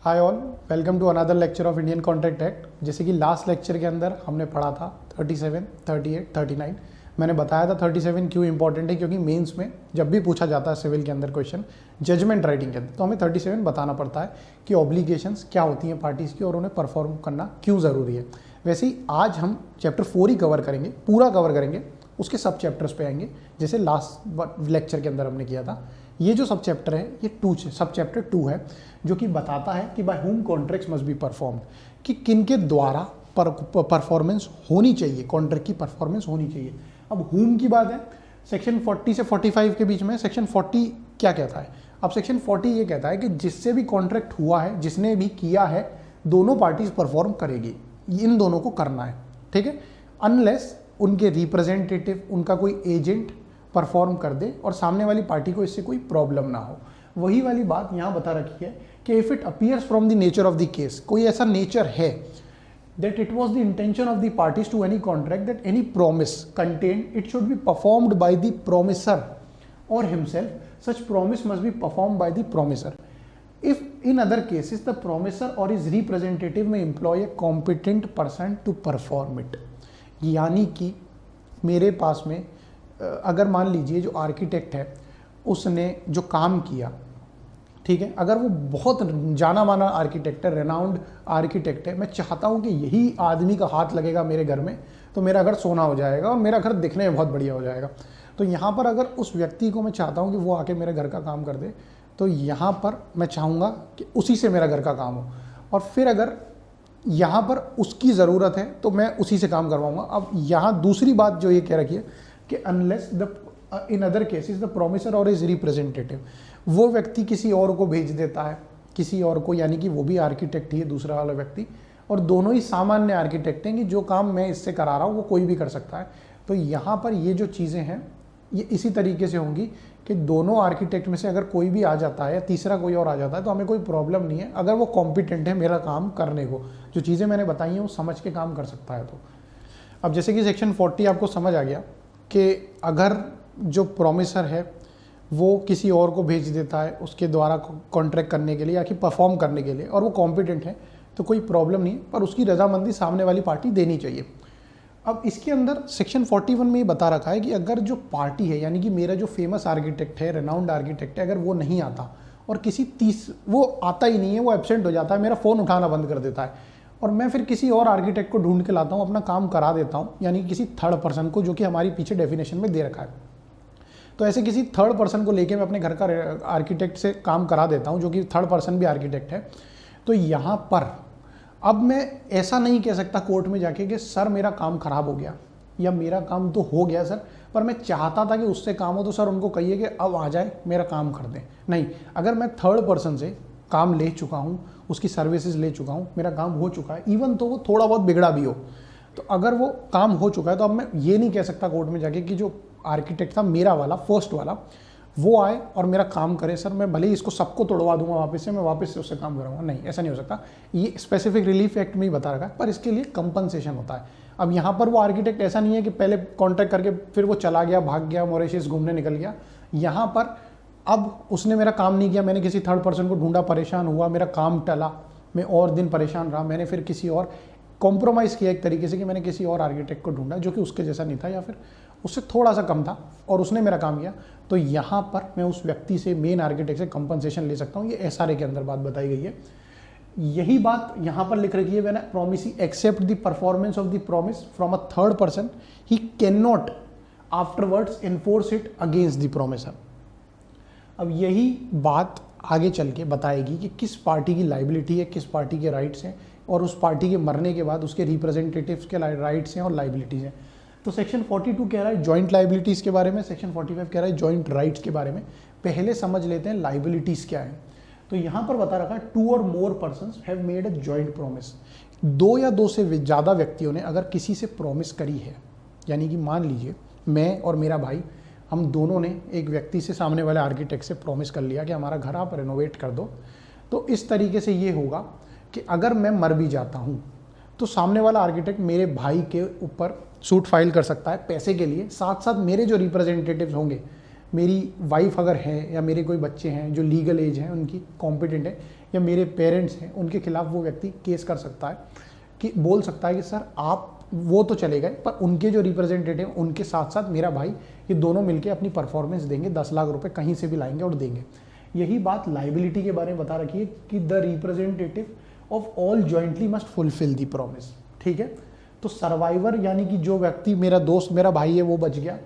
Hi all, welcome to another lecture of Indian contract act. जैसे कि last lecture के अंदर हमने पढ़ा था 37, 38, 39। मैंने बताया था 37 क्यों इंपॉर्टेंट है, क्योंकि मेंस में जब भी पूछा जाता है सिविल के अंदर क्वेश्चन जजमेंट राइटिंग के अंदर, तो हमें 37 बताना पड़ता है कि ऑब्लिगेशंस क्या होती हैं पार्टीज़ की और उन्हें परफॉर्म करना क्यों ज़रूरी है। वैसे ही आज हम चैप्टर 4 ही कवर करेंगे, पूरा कवर करेंगे, उसके सब चैप्टर्स पे आएंगे जैसे लास्ट लेक्चर के अंदर हमने किया था। ये जो सब चैप्टर है ये सब चैप्टर 2 है, जो कि बताता है कि by whom contracts must be performed, कि किन के द्वारा परफॉर्मेंस होनी चाहिए, कॉन्ट्रैक्ट की परफॉर्मेंस होनी चाहिए। अब हुम की बात है, सेक्शन 40 से 45 के बीच में सेक्शन 40 क्या कहता है। अब सेक्शन 40 ये कहता है कि जिससे भी कॉन्ट्रैक्ट हुआ है, जिसने भी किया है, दोनों पार्टीज परफॉर्म करेगी, इन दोनों को करना है, ठीक है, अनलेस उनके रिप्रेजेंटेटिव, उनका कोई एजेंट परफॉर्म कर दे और सामने वाली पार्टी को इससे कोई प्रॉब्लम ना हो। वही वाली बात यहाँ बता रखी है कि if it appears from the nature of the case, कोई ऐसा नेचर है that it was the intention of the parties to any contract that any promise contained it should be performed by the promisor or himself, such promise must be performed by the promisor. If in other cases the promisor or his representative may employ a competent person to perform it. यानी कि मेरे पास में अगर मान लीजिए जो architect है उसने जो काम किया, ठीक है, अगर वो बहुत जाना माना आर्किटेक्ट है, रेनाउंड आर्किटेक्ट है, मैं चाहता हूँ कि यही आदमी का हाथ लगेगा मेरे घर में तो मेरा घर सोना हो जाएगा और मेरा घर दिखने में बहुत बढ़िया हो जाएगा। तो यहाँ पर अगर उस व्यक्ति को मैं चाहता हूँ कि वो आके मेरे घर का काम कर दे, तो यहाँ पर मैं चाहूँगा कि उसी से मेरा घर का काम हो, और फिर अगर यहाँ पर उसकी ज़रूरत है तो मैं उसी से काम करवाऊँगा। अब यहाँ दूसरी बात जो ये कह रखी है कि unless the in other cases the promisor और इज रिप्रेजेंटेटिव, वो व्यक्ति किसी और को भेज देता है, किसी और को, यानी कि वो भी आर्किटेक्ट ही है दूसरा वाला व्यक्ति, और दोनों ही सामान्य आर्किटेक्ट हैं कि जो काम मैं इससे करा रहा हूँ वो कोई भी कर सकता है। तो यहाँ पर ये जो चीज़ें हैं ये इसी तरीके से होंगी कि दोनों आर्किटेक्ट में से अगर कोई भी आ जाता है या तीसरा कोई और आ जाता है तो हमें कोई प्रॉब्लम नहीं है, अगर वो कॉम्पिटेंट है मेरा काम करने को, जो चीज़ें मैंने बताई हैं वो समझ के काम कर सकता है। तो अब जैसे कि सेक्शन 40 आपको समझ आ गया कि अगर जो प्रॉमिसर है वो किसी और को भेज देता है उसके द्वारा कॉन्ट्रैक्ट करने के लिए या कि परफॉर्म करने के लिए, और वो कॉम्पिटेंट है, तो कोई प्रॉब्लम नहीं है, पर उसकी रजामंदी सामने वाली पार्टी देनी चाहिए। अब इसके अंदर सेक्शन 41 में ये बता रखा है कि अगर जो पार्टी है, यानी कि मेरा जो फेमस आर्किटेक्ट है, रेनाउंड आर्किटेक्ट है, अगर वो नहीं आता और वो आता ही नहीं है, वो एब्सेंट हो जाता है, मेरा फ़ोन उठाना बंद कर देता है, और मैं फिर किसी और आर्किटेक्ट को ढूंढ के लाता हूँ, अपना काम करा देता हूँ, यानी किसी थर्ड पर्सन को, जो कि हमारी पीछे डेफिनेशन में दे रखा है। तो ऐसे किसी थर्ड पर्सन को लेके मैं अपने घर का आर्किटेक्ट से काम करा देता हूँ, जो कि थर्ड पर्सन भी आर्किटेक्ट है। तो यहाँ पर अब मैं ऐसा नहीं कह सकता कोर्ट में जाके कि सर मेरा काम खराब हो गया, या मेरा काम तो हो गया सर, पर मैं चाहता था कि उससे काम हो, तो सर उनको कहिए कि अब आ जाए मेरा काम कर दें। नहीं, अगर मैं थर्ड पर्सन से काम ले चुका हूँ, उसकी सर्विसेज ले चुका हूँ, मेरा काम हो चुका है, इवन तो वो थोड़ा बहुत बिगड़ा भी हो, तो अगर वो काम हो चुका है तो अब मैं ये नहीं कह सकता कोर्ट में जाके कि जो आर्किटेक्ट था मेरा वाला, फर्स्ट वाला, वो आए और मेरा काम करे, सर मैं भले ही इसको सबको तोड़वा दूंगा वापस से, मैं वापस से उससे काम कराऊंगा। नहीं, ऐसा नहीं हो सकता। ये स्पेसिफिक रिलीफ एक्ट में ही बता रखा है, पर इसके लिए कंपनसेशन होता है। अब यहाँ पर वो आर्किटेक्ट ऐसा नहीं है कि पहले कॉन्ट्रैक्ट करके फिर वो चला गया, भाग गया, मॉरिशस घूमने निकल गया। यहाँ पर अब उसने मेरा काम नहीं किया, मैंने किसी थर्ड पर्सन को ढूंढा, परेशान हुआ, मेरा काम टला, मैं और दिन परेशान रहा, मैंने फिर किसी और कॉम्प्रोमाइज़ किया एक तरीके से कि मैंने किसी और आर्किटेक्ट को ढूंढा जो कि उसके जैसा नहीं था या फिर उससे थोड़ा सा कम था, और उसने मेरा काम किया, तो यहाँ पर मैं उस व्यक्ति से, मेन आर्किटेक्ट से कंपनसेशन ले सकता हूँ। ये एसआरए के अंदर बात बताई गई है। यही बात यहाँ पर लिख रखी है, when promise accept the performance of the promise from a third person he can not afterwards enforce it against the promisor. अब यही बात आगे चल के बताएगी कि किस पार्टी की लाइबिलिटी है, किस पार्टी के राइट्स हैं, और उस पार्टी के मरने के बाद उसके रिप्रेजेंटेटिव्स के राइट्स हैं और लाइबिलिटीज़ हैं। तो सेक्शन 42 कह रहा है जॉइंट लाइबिलिटीज़ के बारे में, सेक्शन 45 कह रहा है जॉइंट राइट्स के बारे में। पहले समझ लेते हैं लाइबिलिटीज़ क्या है। तो यहाँ पर बता रखा है 2 or more persons have made a joint promise, 2 या 2 से ज़्यादा व्यक्तियों ने अगर किसी से प्रॉमिस करी है, यानी कि मान लीजिए मैं और मेरा भाई, हम दोनों ने एक व्यक्ति से, सामने वाले आर्किटेक्ट से प्रॉमिस कर लिया कि हमारा घर आप रेनोवेट कर दो। तो इस तरीके से ये होगा कि अगर मैं मर भी जाता हूँ तो सामने वाला आर्किटेक्ट मेरे भाई के ऊपर सूट फाइल कर सकता है पैसे के लिए, साथ साथ मेरे जो रिप्रेजेंटेटिव्स होंगे मेरी वाइफ अगर है या मेरे कोई बच्चे हैं जो लीगल एज हैं, उनकी कॉम्पिटेंट है, या मेरे पेरेंट्स हैं, उनके खिलाफ वो व्यक्ति केस कर सकता है कि बोल सकता है कि सर आप वो तो चले गए पर उनके जो रिप्रेजेंटेटिव उनके साथ साथ मेरा भाई, ये दोनों मिलके अपनी परफॉर्मेंस देंगे, 10 लाख रुपए कहीं से भी लाएंगे और देंगे। यही बात लाइबिलिटी के बारे में बता रखी है कि the representative of all jointly must fulfil the promise. ठीक है, तो सर्वाइवर यानी कि जो व्यक्ति मेरा दोस्त मेरा भाई है वो बच गया,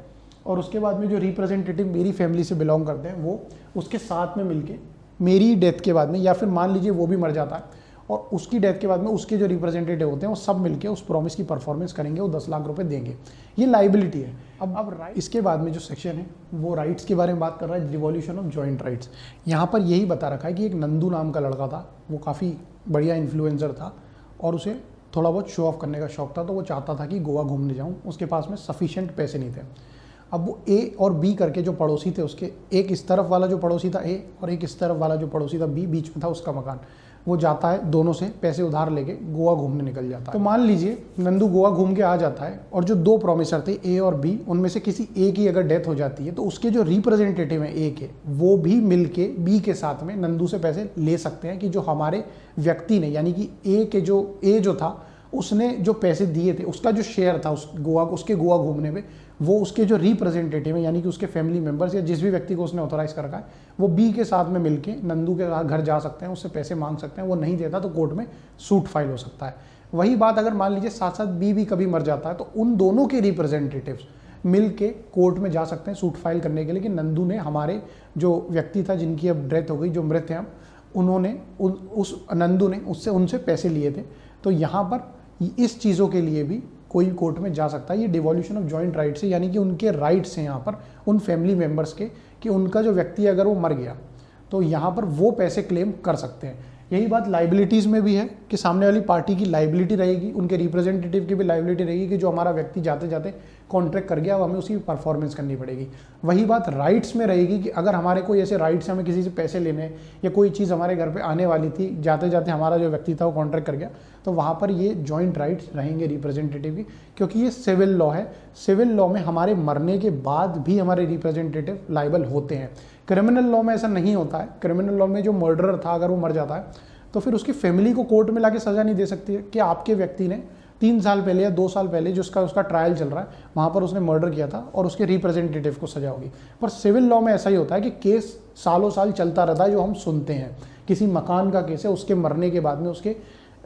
और उसके बाद में जो रिप्रेजेंटेटिव मेरी फैमिली से बिलोंग करते हैं वो उसके साथ में मिलके मेरी डेथ के बाद में, या फिर मान लीजिए वो भी मर जाता है और उसकी डेथ के बाद में उसके जो रिप्रेजेंटेटिव होते हैं वो सब मिलके उस प्रॉमिस की परफॉर्मेंस करेंगे, वो 10 लाख रुपए देंगे। ये लाइबिलिटी है। अब इसके बाद में जो सेक्शन है वो राइट्स के बारे में बात कर रहा है, डिवोल्यूशन ऑफ जॉइंट राइट्स। यहाँ पर यही बता रखा है कि एक नंदू नाम का लड़का था, वो काफ़ी बढ़िया इन्फ्लुएंसर था और उसे थोड़ा बहुत शो ऑफ करने का शौक था, तो वो चाहता था कि गोवा घूमने जाऊँ, उसके पास में सफिशिएंट पैसे नहीं थे। अब वो ए और बी करके जो पड़ोसी थे उसके, एक इस तरफ वाला जो पड़ोसी था ए और एक इस तरफ वाला जो पड़ोसी था बी, बीच में था उसका मकान, वो जाता है दोनों से पैसे उधार लेके गोवा घूमने निकल जाता है। तो मान लीजिए नंदू गोवा घूम के आ जाता है और जो दो प्रॉमिसर थे ए और बी, उनमें से किसी ए की अगर डेथ हो जाती है तो उसके जो रिप्रेजेंटेटिव हैं ए के, वो भी मिलके बी के साथ में नंदू से पैसे ले सकते हैं कि जो हमारे व्यक्ति ने, यानी कि ए के जो था उसने जो पैसे दिए थे, उसका जो शेयर था उसके गोवा घूमने में, वो उसके जो रिप्रेजेंटेटिव है यानी कि उसके फैमिली मेंबर्स या जिस भी व्यक्ति को उसने ऑथोराइज कर रखा है, वो बी के साथ में मिलके नंदू के घर जा सकते हैं, उससे पैसे मांग सकते हैं। वो नहीं देता तो कोर्ट में सूट फाइल हो सकता है। वही बात अगर मान लीजिए साथ साथ बी भी कभी मर जाता है तो उन दोनों के रिप्रेजेंटेटिव्स मिल के कोर्ट में जा सकते हैं सूट फाइल करने के लिए कि नंदू ने हमारे जो व्यक्ति था जिनकी अब डेथ हो गई, जो मृत हैं, उन्होंने उस नंदू ने उनसे पैसे लिए थे। तो यहाँ पर इस चीज़ों के लिए भी कोई कोर्ट में जा सकता है। ये डिवोल्यूशन ऑफ जॉइंट राइट्स है, यानी कि उनके राइट्स हैं यहाँ पर उन फैमिली मेंबर्स के कि उनका जो व्यक्ति अगर वो मर गया तो यहाँ पर वो पैसे क्लेम कर सकते हैं। यही बात लाइबिलिटीज़ में भी है कि सामने वाली पार्टी की लाइबिलिटी रहेगी, उनके रिप्रेजेंटेटिव की भी लाइबिलिटी रहेगी कि जो हमारा व्यक्ति जाते जाते कॉन्ट्रैक्ट कर गया अब हमें उसकी परफॉर्मेंस करनी पड़ेगी। वही बात राइट्स में रहेगी कि अगर हमारे कोई ऐसे राइट्स हमें किसी से पैसे लेने या कोई चीज़ हमारे घर पे आने वाली थी, जाते जाते हमारा जो व्यक्ति था वो कॉन्ट्रैक्ट कर गया, तो वहाँ पर ये जॉइंट राइट्स रहेंगे रिप्रेजेंटेटिव की, क्योंकि ये सिविल लॉ है। सिविल लॉ में हमारे मरने के बाद भी हमारे रिप्रेजेंटेटिव लाइबल होते हैं। क्रिमिनल लॉ में ऐसा नहीं होता है। क्रिमिनल लॉ में जो मर्डरर था अगर वो मर जाता है तो फिर उसकी फैमिली को कोर्ट में लाके सज़ा नहीं दे सकती है कि आपके व्यक्ति ने 3 साल पहले या 2 साल पहले जो उसका ट्रायल चल रहा है वहाँ पर उसने मर्डर किया था और उसके रिप्रेजेंटेटिव को सजा होगी। पर सिविल लॉ में ऐसा ही होता है कि केस सालों साल चलता रहता है। जो हम सुनते हैं किसी मकान का केस है, उसके मरने के बाद में उसके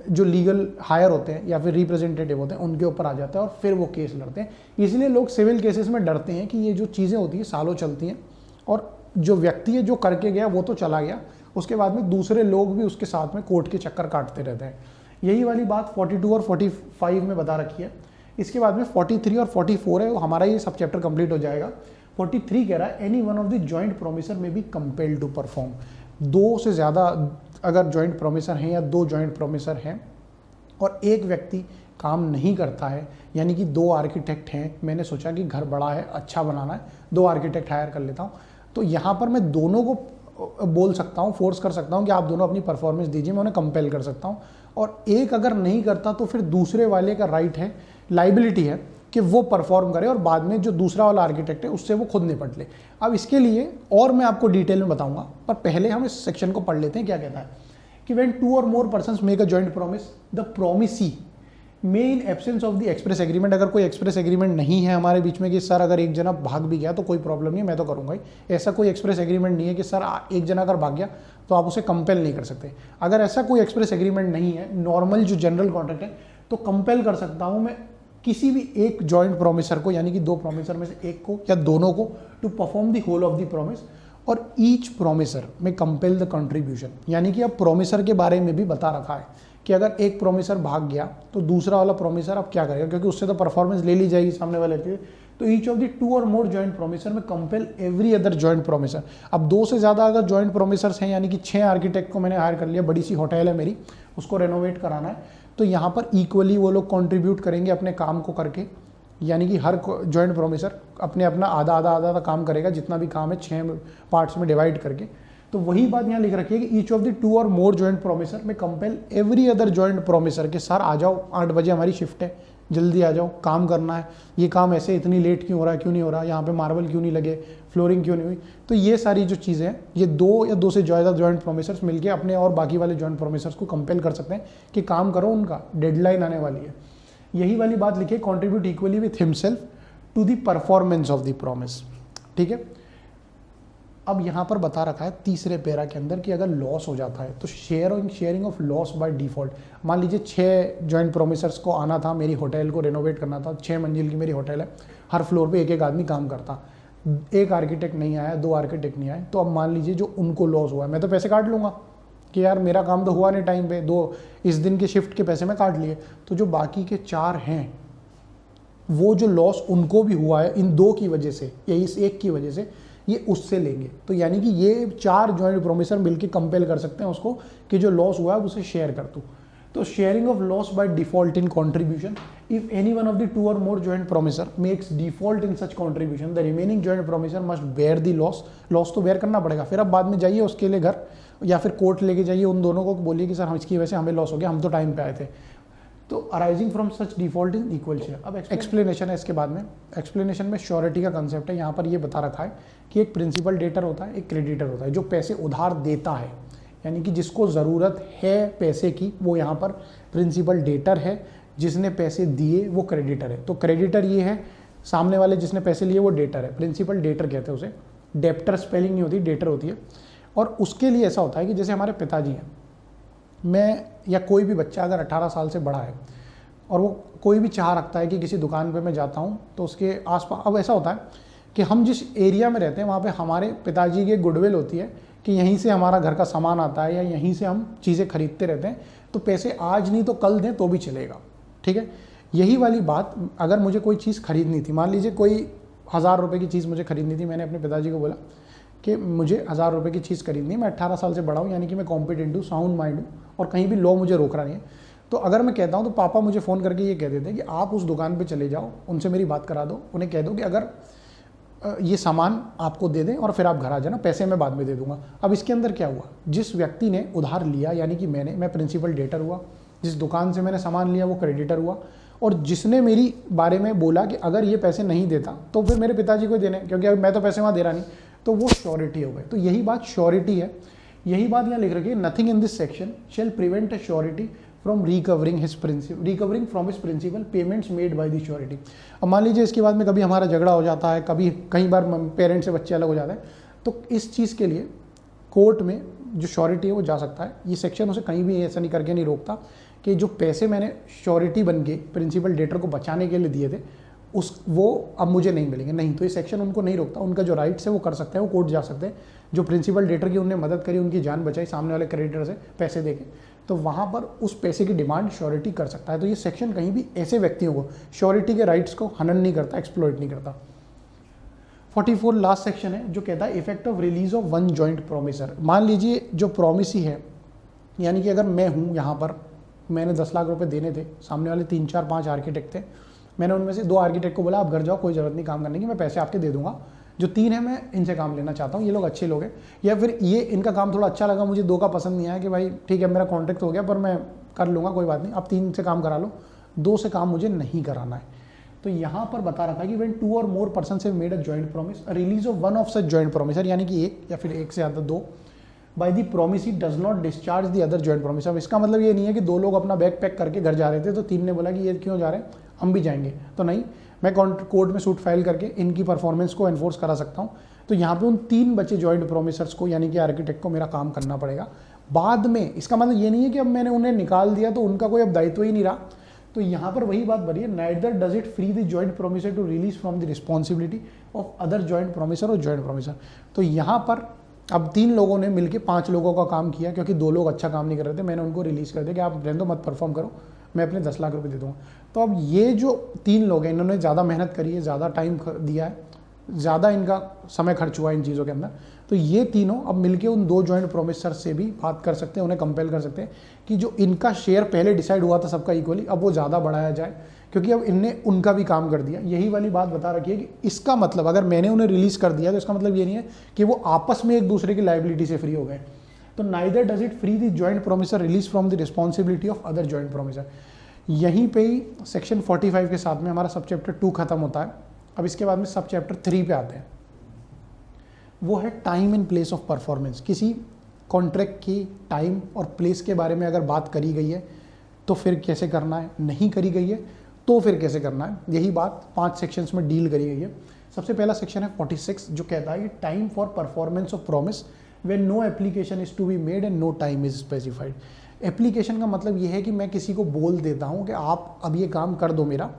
जो लीगल हायर होते हैं या फिर रिप्रेजेंटेटिव होते हैं उनके ऊपर आ जाता है और फिर वो केस लड़ते हैं। इसलिए लोग सिविल केसेस में डरते हैं कि ये जो चीज़ें होती हैं सालों चलती हैं और जो व्यक्ति है जो करके गया वो तो चला गया, उसके बाद में दूसरे लोग भी उसके साथ में कोर्ट के चक्कर काटते रहते हैं। यही वाली बात 42 और 45 में बता रखी है। इसके बाद में 43 और 44 है, वो हमारा ये सब चैप्टर कंप्लीट हो जाएगा। 43 कह रहा है any one of the joint promisor में बी कंपेल्ड टू परफॉर्म। 2 से ज़्यादा अगर जॉइंट प्रोमिसर हैं या 2 जॉइंट प्रोमिसर हैं और एक व्यक्ति काम नहीं करता है, यानी कि 2 आर्किटेक्ट हैं, मैंने सोचा कि घर बड़ा है अच्छा बनाना है 2 आर्किटेक्ट हायर कर लेता हूँ, तो यहाँ पर मैं दोनों को बोल सकता हूँ, फोर्स कर सकता हूँ कि आप दोनों अपनी परफॉर्मेंस दीजिए, मैं उन्हें कंपेल कर सकता हूँ। और एक अगर नहीं करता तो फिर दूसरे वाले का राइट है, लाइबिलिटी है कि वो परफॉर्म करे और बाद में जो दूसरा वाला आर्किटेक्ट है उससे वो खुद निपट ले। अब इसके लिए और मैं आपको डिटेल में बताऊंगा, पर पहले हम इस सेक्शन को पढ़ लेते हैं। क्या कहता है कि when 2 or more persons make a joint promise the promisee may in absence of the express agreement. अगर कोई एक्सप्रेस एग्रीमेंट नहीं है हमारे बीच में कि सर अगर एक जना भाग भी गया तो कोई प्रॉब्लम नहीं है, मैं तो करूँगा ही, ऐसा कोई एक्सप्रेस एग्रीमेंट नहीं है कि सर एक जना अगर भाग गया तो आप उसे कंपेल नहीं कर सकते। अगर ऐसा कोई एक्सप्रेस एग्रीमेंट नहीं है, नॉर्मल जो जनरल कॉन्ट्रैक्ट है, तो कंपेल कर सकता हूँ मैं किसी भी एक जॉइंट प्रोमिसर को, यानी कि 2 प्रोमिसर में से एक को या दोनों को, to perform the whole of the promise. और each promisor may compel the contribution, यानी कि अब प्रोमिसर के बारे में भी बता रखा है कि अगर एक प्रोमिसर भाग गया तो दूसरा वाला प्रोमिसर अब क्या करेगा, क्योंकि उससे तो परफॉर्मेंस ले ली जाएगी सामने वाले की। तो each of the 2 or more joint promisor may compel every other joint promisor. अब 2 से ज़्यादा अगर जॉइंट प्रोमिसर्स हैं, यानी कि 6 आर्किटेक्ट को मैंने हायर कर लिया, बड़ी सी होटल है मेरी, उसको रेनोवेट कराना है, तो यहाँ पर इक्वली वो लोग कंट्रीब्यूट करेंगे अपने काम को करके, यानी कि हर जॉइंट प्रोमिसर अपने अपना आधा काम करेगा, जितना भी काम है 6 पार्ट्स में डिवाइड करके। तो वही बात यहाँ लिख रखी है कि each of the 2 or more joint promisor may compel every other joint promisor के सर आ जाओ, 8 बजे हमारी शिफ्ट है, जल्दी आ जाओ, काम करना है, ये काम ऐसे इतनी लेट क्यों हो रहा है, क्यों नहीं हो रहा, यहाँ पे मार्बल क्यों नहीं लगे, फ्लोरिंग क्यों नहीं हुई। तो ये सारी जो चीज़ें हैं, ये 2 या 2 से ज़्यादा जॉइंट प्रोमिसर्स मिलके अपने और बाकी वाले जॉइंट प्रोमिसर्स को कंपेल कर सकते हैं कि काम करो, उनका डेडलाइन आने वाली है। यही वाली बात लिखिए, contribute equally with himself to the performance of the promise. ठीक है, अब यहाँ पर बता रखा है तीसरे पैरा के अंदर कि अगर लॉस हो जाता है तो sharing of loss by default. मान लीजिए 6 जॉइंट प्रोमिसर्स को आना था, मेरी होटल को रेनोवेट करना था, 6 मंजिल की मेरी होटल है, हर फ्लोर पे एक एक आदमी काम करता, एक आर्किटेक्ट नहीं आया, 2 आर्किटेक्ट नहीं आए, तो अब मान लीजिए जो उनको लॉस हुआ है, मैं तो पैसे काट लूँगा कि यार मेरा काम तो हुआ नहीं टाइम पे, 2 इस दिन के शिफ्ट के पैसे मैं काट लिए। तो जो बाकी के 4 हैं, वो जो लॉस उनको भी हुआ है इन 2 की वजह से या इस एक की वजह से, ये उससे लेंगे। तो यानी कि ये 4 जॉइंट प्रोमिसर मिलकर कंपेल कर सकते हैं उसको कि जो लॉस हुआ है उसे शेयर कर दूँ। तो sharing of loss by default in contribution, if any one of the 2 or more joint promisor makes default in such contribution, the remaining joint promisor must bear the loss तो bear करना पड़ेगा। फिर अब बाद में जाइए उसके लिए घर या फिर कोर्ट लेके जाइए, उन दोनों को बोलिए कि सर हम इसकी वजह से हमें लॉस हो गया, हम तो टाइम पे आए थे। तो arising from such default in equal share. अब एक्सप्लेनेशन है इसके बाद में। एक्सप्लेनेशन में श्योरिटी का कंसेप्ट है। यहाँ पर ये बता रखा है कि एक प्रिंसिपल डेटर होता है, एक क्रेडिटर होता है। जो पैसे उधार देता है, यानी कि जिसको ज़रूरत है पैसे की, वो यहाँ पर प्रिंसिपल डेटर है। जिसने पैसे दिए वो क्रेडिटर है। तो क्रेडिटर ये है, सामने वाले जिसने पैसे लिए वो डेटर है, प्रिंसिपल डेटर कहते हैं उसे। डेप्टर स्पेलिंग नहीं होती, डेटर होती है। और उसके लिए ऐसा होता है कि जैसे हमारे पिताजी हैं, मैं या कोई भी बच्चा अगर 18 साल से बड़ा है और वो कोई भी चाह रखता है कि किसी दुकान पे मैं जाता हूँ तो उसके आसपास, अब ऐसा होता है कि हम जिस एरिया में रहते हैं वहाँ पे हमारे पिताजी की गुडविल होती है कि यहीं से हमारा घर का सामान आता है या यहीं से हम चीज़ें खरीदते रहते हैं, तो पैसे आज नहीं तो कल दें तो भी चलेगा। ठीक है, यही वाली बात अगर मुझे कोई चीज़ खरीदनी थी, मान लीजिए कोई 1000 रुपये की चीज़ मुझे खरीदनी थी, मैंने अपने पिताजी को बोला कि मुझे 1000 रुपये की चीज़ खरीदनी है, मैं 18 साल से बड़ा हूँ, यानी कि मैं कॉम्पिटेंट हूँ, साउंड माइंड हूँ और कहीं भी लॉ मुझे रोक रहा नहीं है। तो अगर मैं कहता हूँ तो पापा मुझे फ़ोन करके ये कह देते हैं कि आप उस दुकान पे चले जाओ, उनसे मेरी बात करा दो, उन्हें कह दो कि अगर ये सामान आपको दे दें और फिर आप घर आ जाना, पैसे मैं बाद में दे दूंगा। अब इसके अंदर क्या हुआ, जिस व्यक्ति ने उधार लिया यानी कि मैं प्रिंसिपल डेटर हुआ, जिस दुकान से मैंने सामान लिया वो क्रेडिटर हुआ, और जिसने मेरी बारे में बोला कि अगर ये पैसे नहीं देता तो फिर मेरे पिताजी को देने, क्योंकि अब मैं तो पैसे वहाँ दे रहा नहीं, तो वो श्योरिटी हो गए। तो यही बात श्योरिटी है। यही बात यहाँ लिख रखी है, nothing in this section shall prevent a surety from recovering from his principal payments made by the surety. अब मान लीजिए इसके बाद में कभी हमारा झगड़ा हो जाता है, कभी कई बार पेरेंट्स से बच्चे अलग हो जाते हैं, तो इस चीज़ के लिए कोर्ट में जो श्योरिटी है वो जा सकता है। ये सेक्शन उसे कहीं भी ऐसा नहीं करके नहीं रोकता कि जो पैसे मैंने श्योरिटी बन के प्रिंसिपल डेटर को बचाने के लिए दिए थे वो अब मुझे नहीं मिलेंगे, नहीं। तो ये सेक्शन उनको नहीं रोकता, उनका जो राइट्स है वो कर सकते हैं, वो कोर्ट जा सकते हैं। जो प्रिंसिपल डेटर की उन्होंने मदद करी, उनकी जान बचाई सामने वाले क्रेडिटर से पैसे देके, तो वहाँ पर उस पैसे की डिमांड श्योरिटी कर सकता है। तो ये सेक्शन कहीं भी ऐसे व्यक्तियों को श्योरिटी के राइट्स को हनन नहीं करता, एक्सप्लॉइट नहीं करता। 44 लास्ट सेक्शन है जो कहता है effect of release of one joint promisor. मान लीजिए जो प्रोमिसी है, यानी कि अगर मैं हूँ यहाँ पर, मैंने 10 लाख रुपए देने थे, सामने वाले 3 4 5 आर्किटेक्ट थे, मैंने उनमें से 2 आर्किटेक्ट को बोला आप घर जाओ, कोई ज़रूरत नहीं काम करने की, मैं पैसे आपके दे दूंगा। जो 3 है मैं इनसे काम लेना चाहता हूँ, ये लोग अच्छे लोग हैं, या फिर ये इनका काम थोड़ा अच्छा लगा मुझे, 2 का पसंद नहीं आया कि भाई ठीक है मेरा कॉन्ट्रैक्ट हो गया पर मैं कर लूँगा, कोई बात नहीं, आप 3 से काम करा लो, 2 से काम मुझे नहीं कराना है। तो यहाँ पर बता रखा है कि when 2 or more persons have made a joint promise, release of one of such joint promisor, यानी कि एक या फिर एक से ज़्यादा 2, by the promisee does not discharge the other joint promise. अब इसका मतलब ये नहीं है कि 2 लोग अपना बैग पैक करके घर जा रहे थे तो 3 ने बोला कि ये क्यों जा रहे हैं, हम भी जाएंगे, तो नहीं, मैं कोर्ट में सूट फाइल करके इनकी परफॉर्मेंस को एनफोर्स करा सकता हूँ। तो यहाँ पे उन 3 बचे जॉइंट प्रोमिसर्स को यानी कि आर्किटेक्ट को मेरा काम करना पड़ेगा बाद में। इसका मतलब ये नहीं है कि अब मैंने उन्हें निकाल दिया तो उनका कोई अब दायित्व ही नहीं रहा। तो यहाँ पर वही बात बनी है, neither does it free the joint promisor to release from the responsibility of other joint promisor or joint promisor. तो यहाँ पर अब 3 लोगों ने मिलकर 5 लोगों का काम किया, क्योंकि 2 लोग अच्छा काम नहीं कर रहे थे, मैंने उनको रिलीज़ कर दिया कि आप रहने दो, मत परफॉर्म करो, मैं अपने 10 लाख रुपए दे दूँगा। तो अब ये जो 3 लोग हैं, इन्होंने ज़्यादा मेहनत करी है, ज़्यादा टाइम दिया है, ज़्यादा इनका समय खर्च हुआ है इन चीज़ों के अंदर, तो ये तीनों अब मिलके उन 2 जॉइंट प्रोमिसर से भी बात कर सकते हैं, उन्हें कंपेल कर सकते हैं कि जो इनका शेयर पहले डिसाइड हुआ था सबका इक्वली, अब वो ज़्यादा बढ़ाया जाए, क्योंकि अब इनने उनका भी काम कर दिया। यही वाली बात बता रखी है कि इसका मतलब अगर मैंने उन्हें रिलीज़ कर दिया तो इसका मतलब ये नहीं है कि वो आपस में एक दूसरे की लायबिलिटी से फ्री हो गए। तो neither does it free the joint promisor release from the responsibility of other joint promisor. यहीं पे ही सेक्शन 45 के साथ में हमारा सब चैप्टर 2 खत्म होता है। अब इसके बाद में सब चैप्टर 3 पे आते हैं, वो है time and place of performance. किसी कॉन्ट्रैक्ट की टाइम और प्लेस के बारे में अगर बात करी गई है तो फिर कैसे करना है, नहीं करी गई है तो फिर कैसे करना है, यही बात 5 सेक्शंस में डील करी गई है। सबसे पहला सेक्शन है 46 जो कहता है कि time for performance of promise when no application is to be made and no time is specified. Application का मतलब ये है कि मैं किसी को बोल देता हूँ कि आप अब ये काम कर दो मेरा,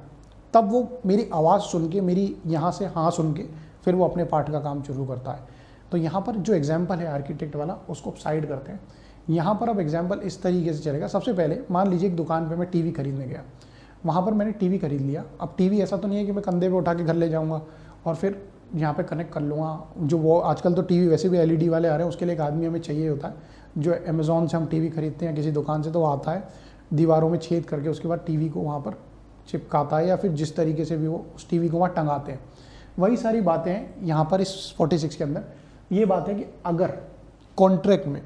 तब वो मेरी आवाज़ सुन के, मेरी यहाँ से हाँ सुन के फिर वो अपने पार्ट का काम शुरू करता है। तो यहाँ पर जो एग्जाम्पल है आर्किटेक्ट वाला उसको साइड करते हैं। यहाँ पर अब एग्जाम्पल इस तरीके से चलेगा। सबसे पहले मान लीजिए एक दुकान पे मैं टीवी खरीदने गया, वहाँ पर मैंने टीवी खरीद लिया। अब टीवी ऐसा तो नहीं है कि मैं कंधे पे उठा के घर ले जाऊँगा और फिर यहाँ पे कनेक्ट कर लूँगा। जो वो आजकल तो टीवी वैसे भी LED वाले आ रहे हैं, उसके लिए एक आदमी हमें चाहिए होता है। जो अमेज़ॉन से हम टीवी खरीदते हैं किसी दुकान से, तो वो आता है दीवारों में छेद करके उसके बाद टीवी को वहाँ पर चिपकाता है, या फिर जिस तरीके से भी वो उस टीवी को वहाँ टंगाते हैं। वही सारी बातें हैं यहाँ पर इस 46 के अंदर। ये बात है कि अगर कॉन्ट्रैक्ट में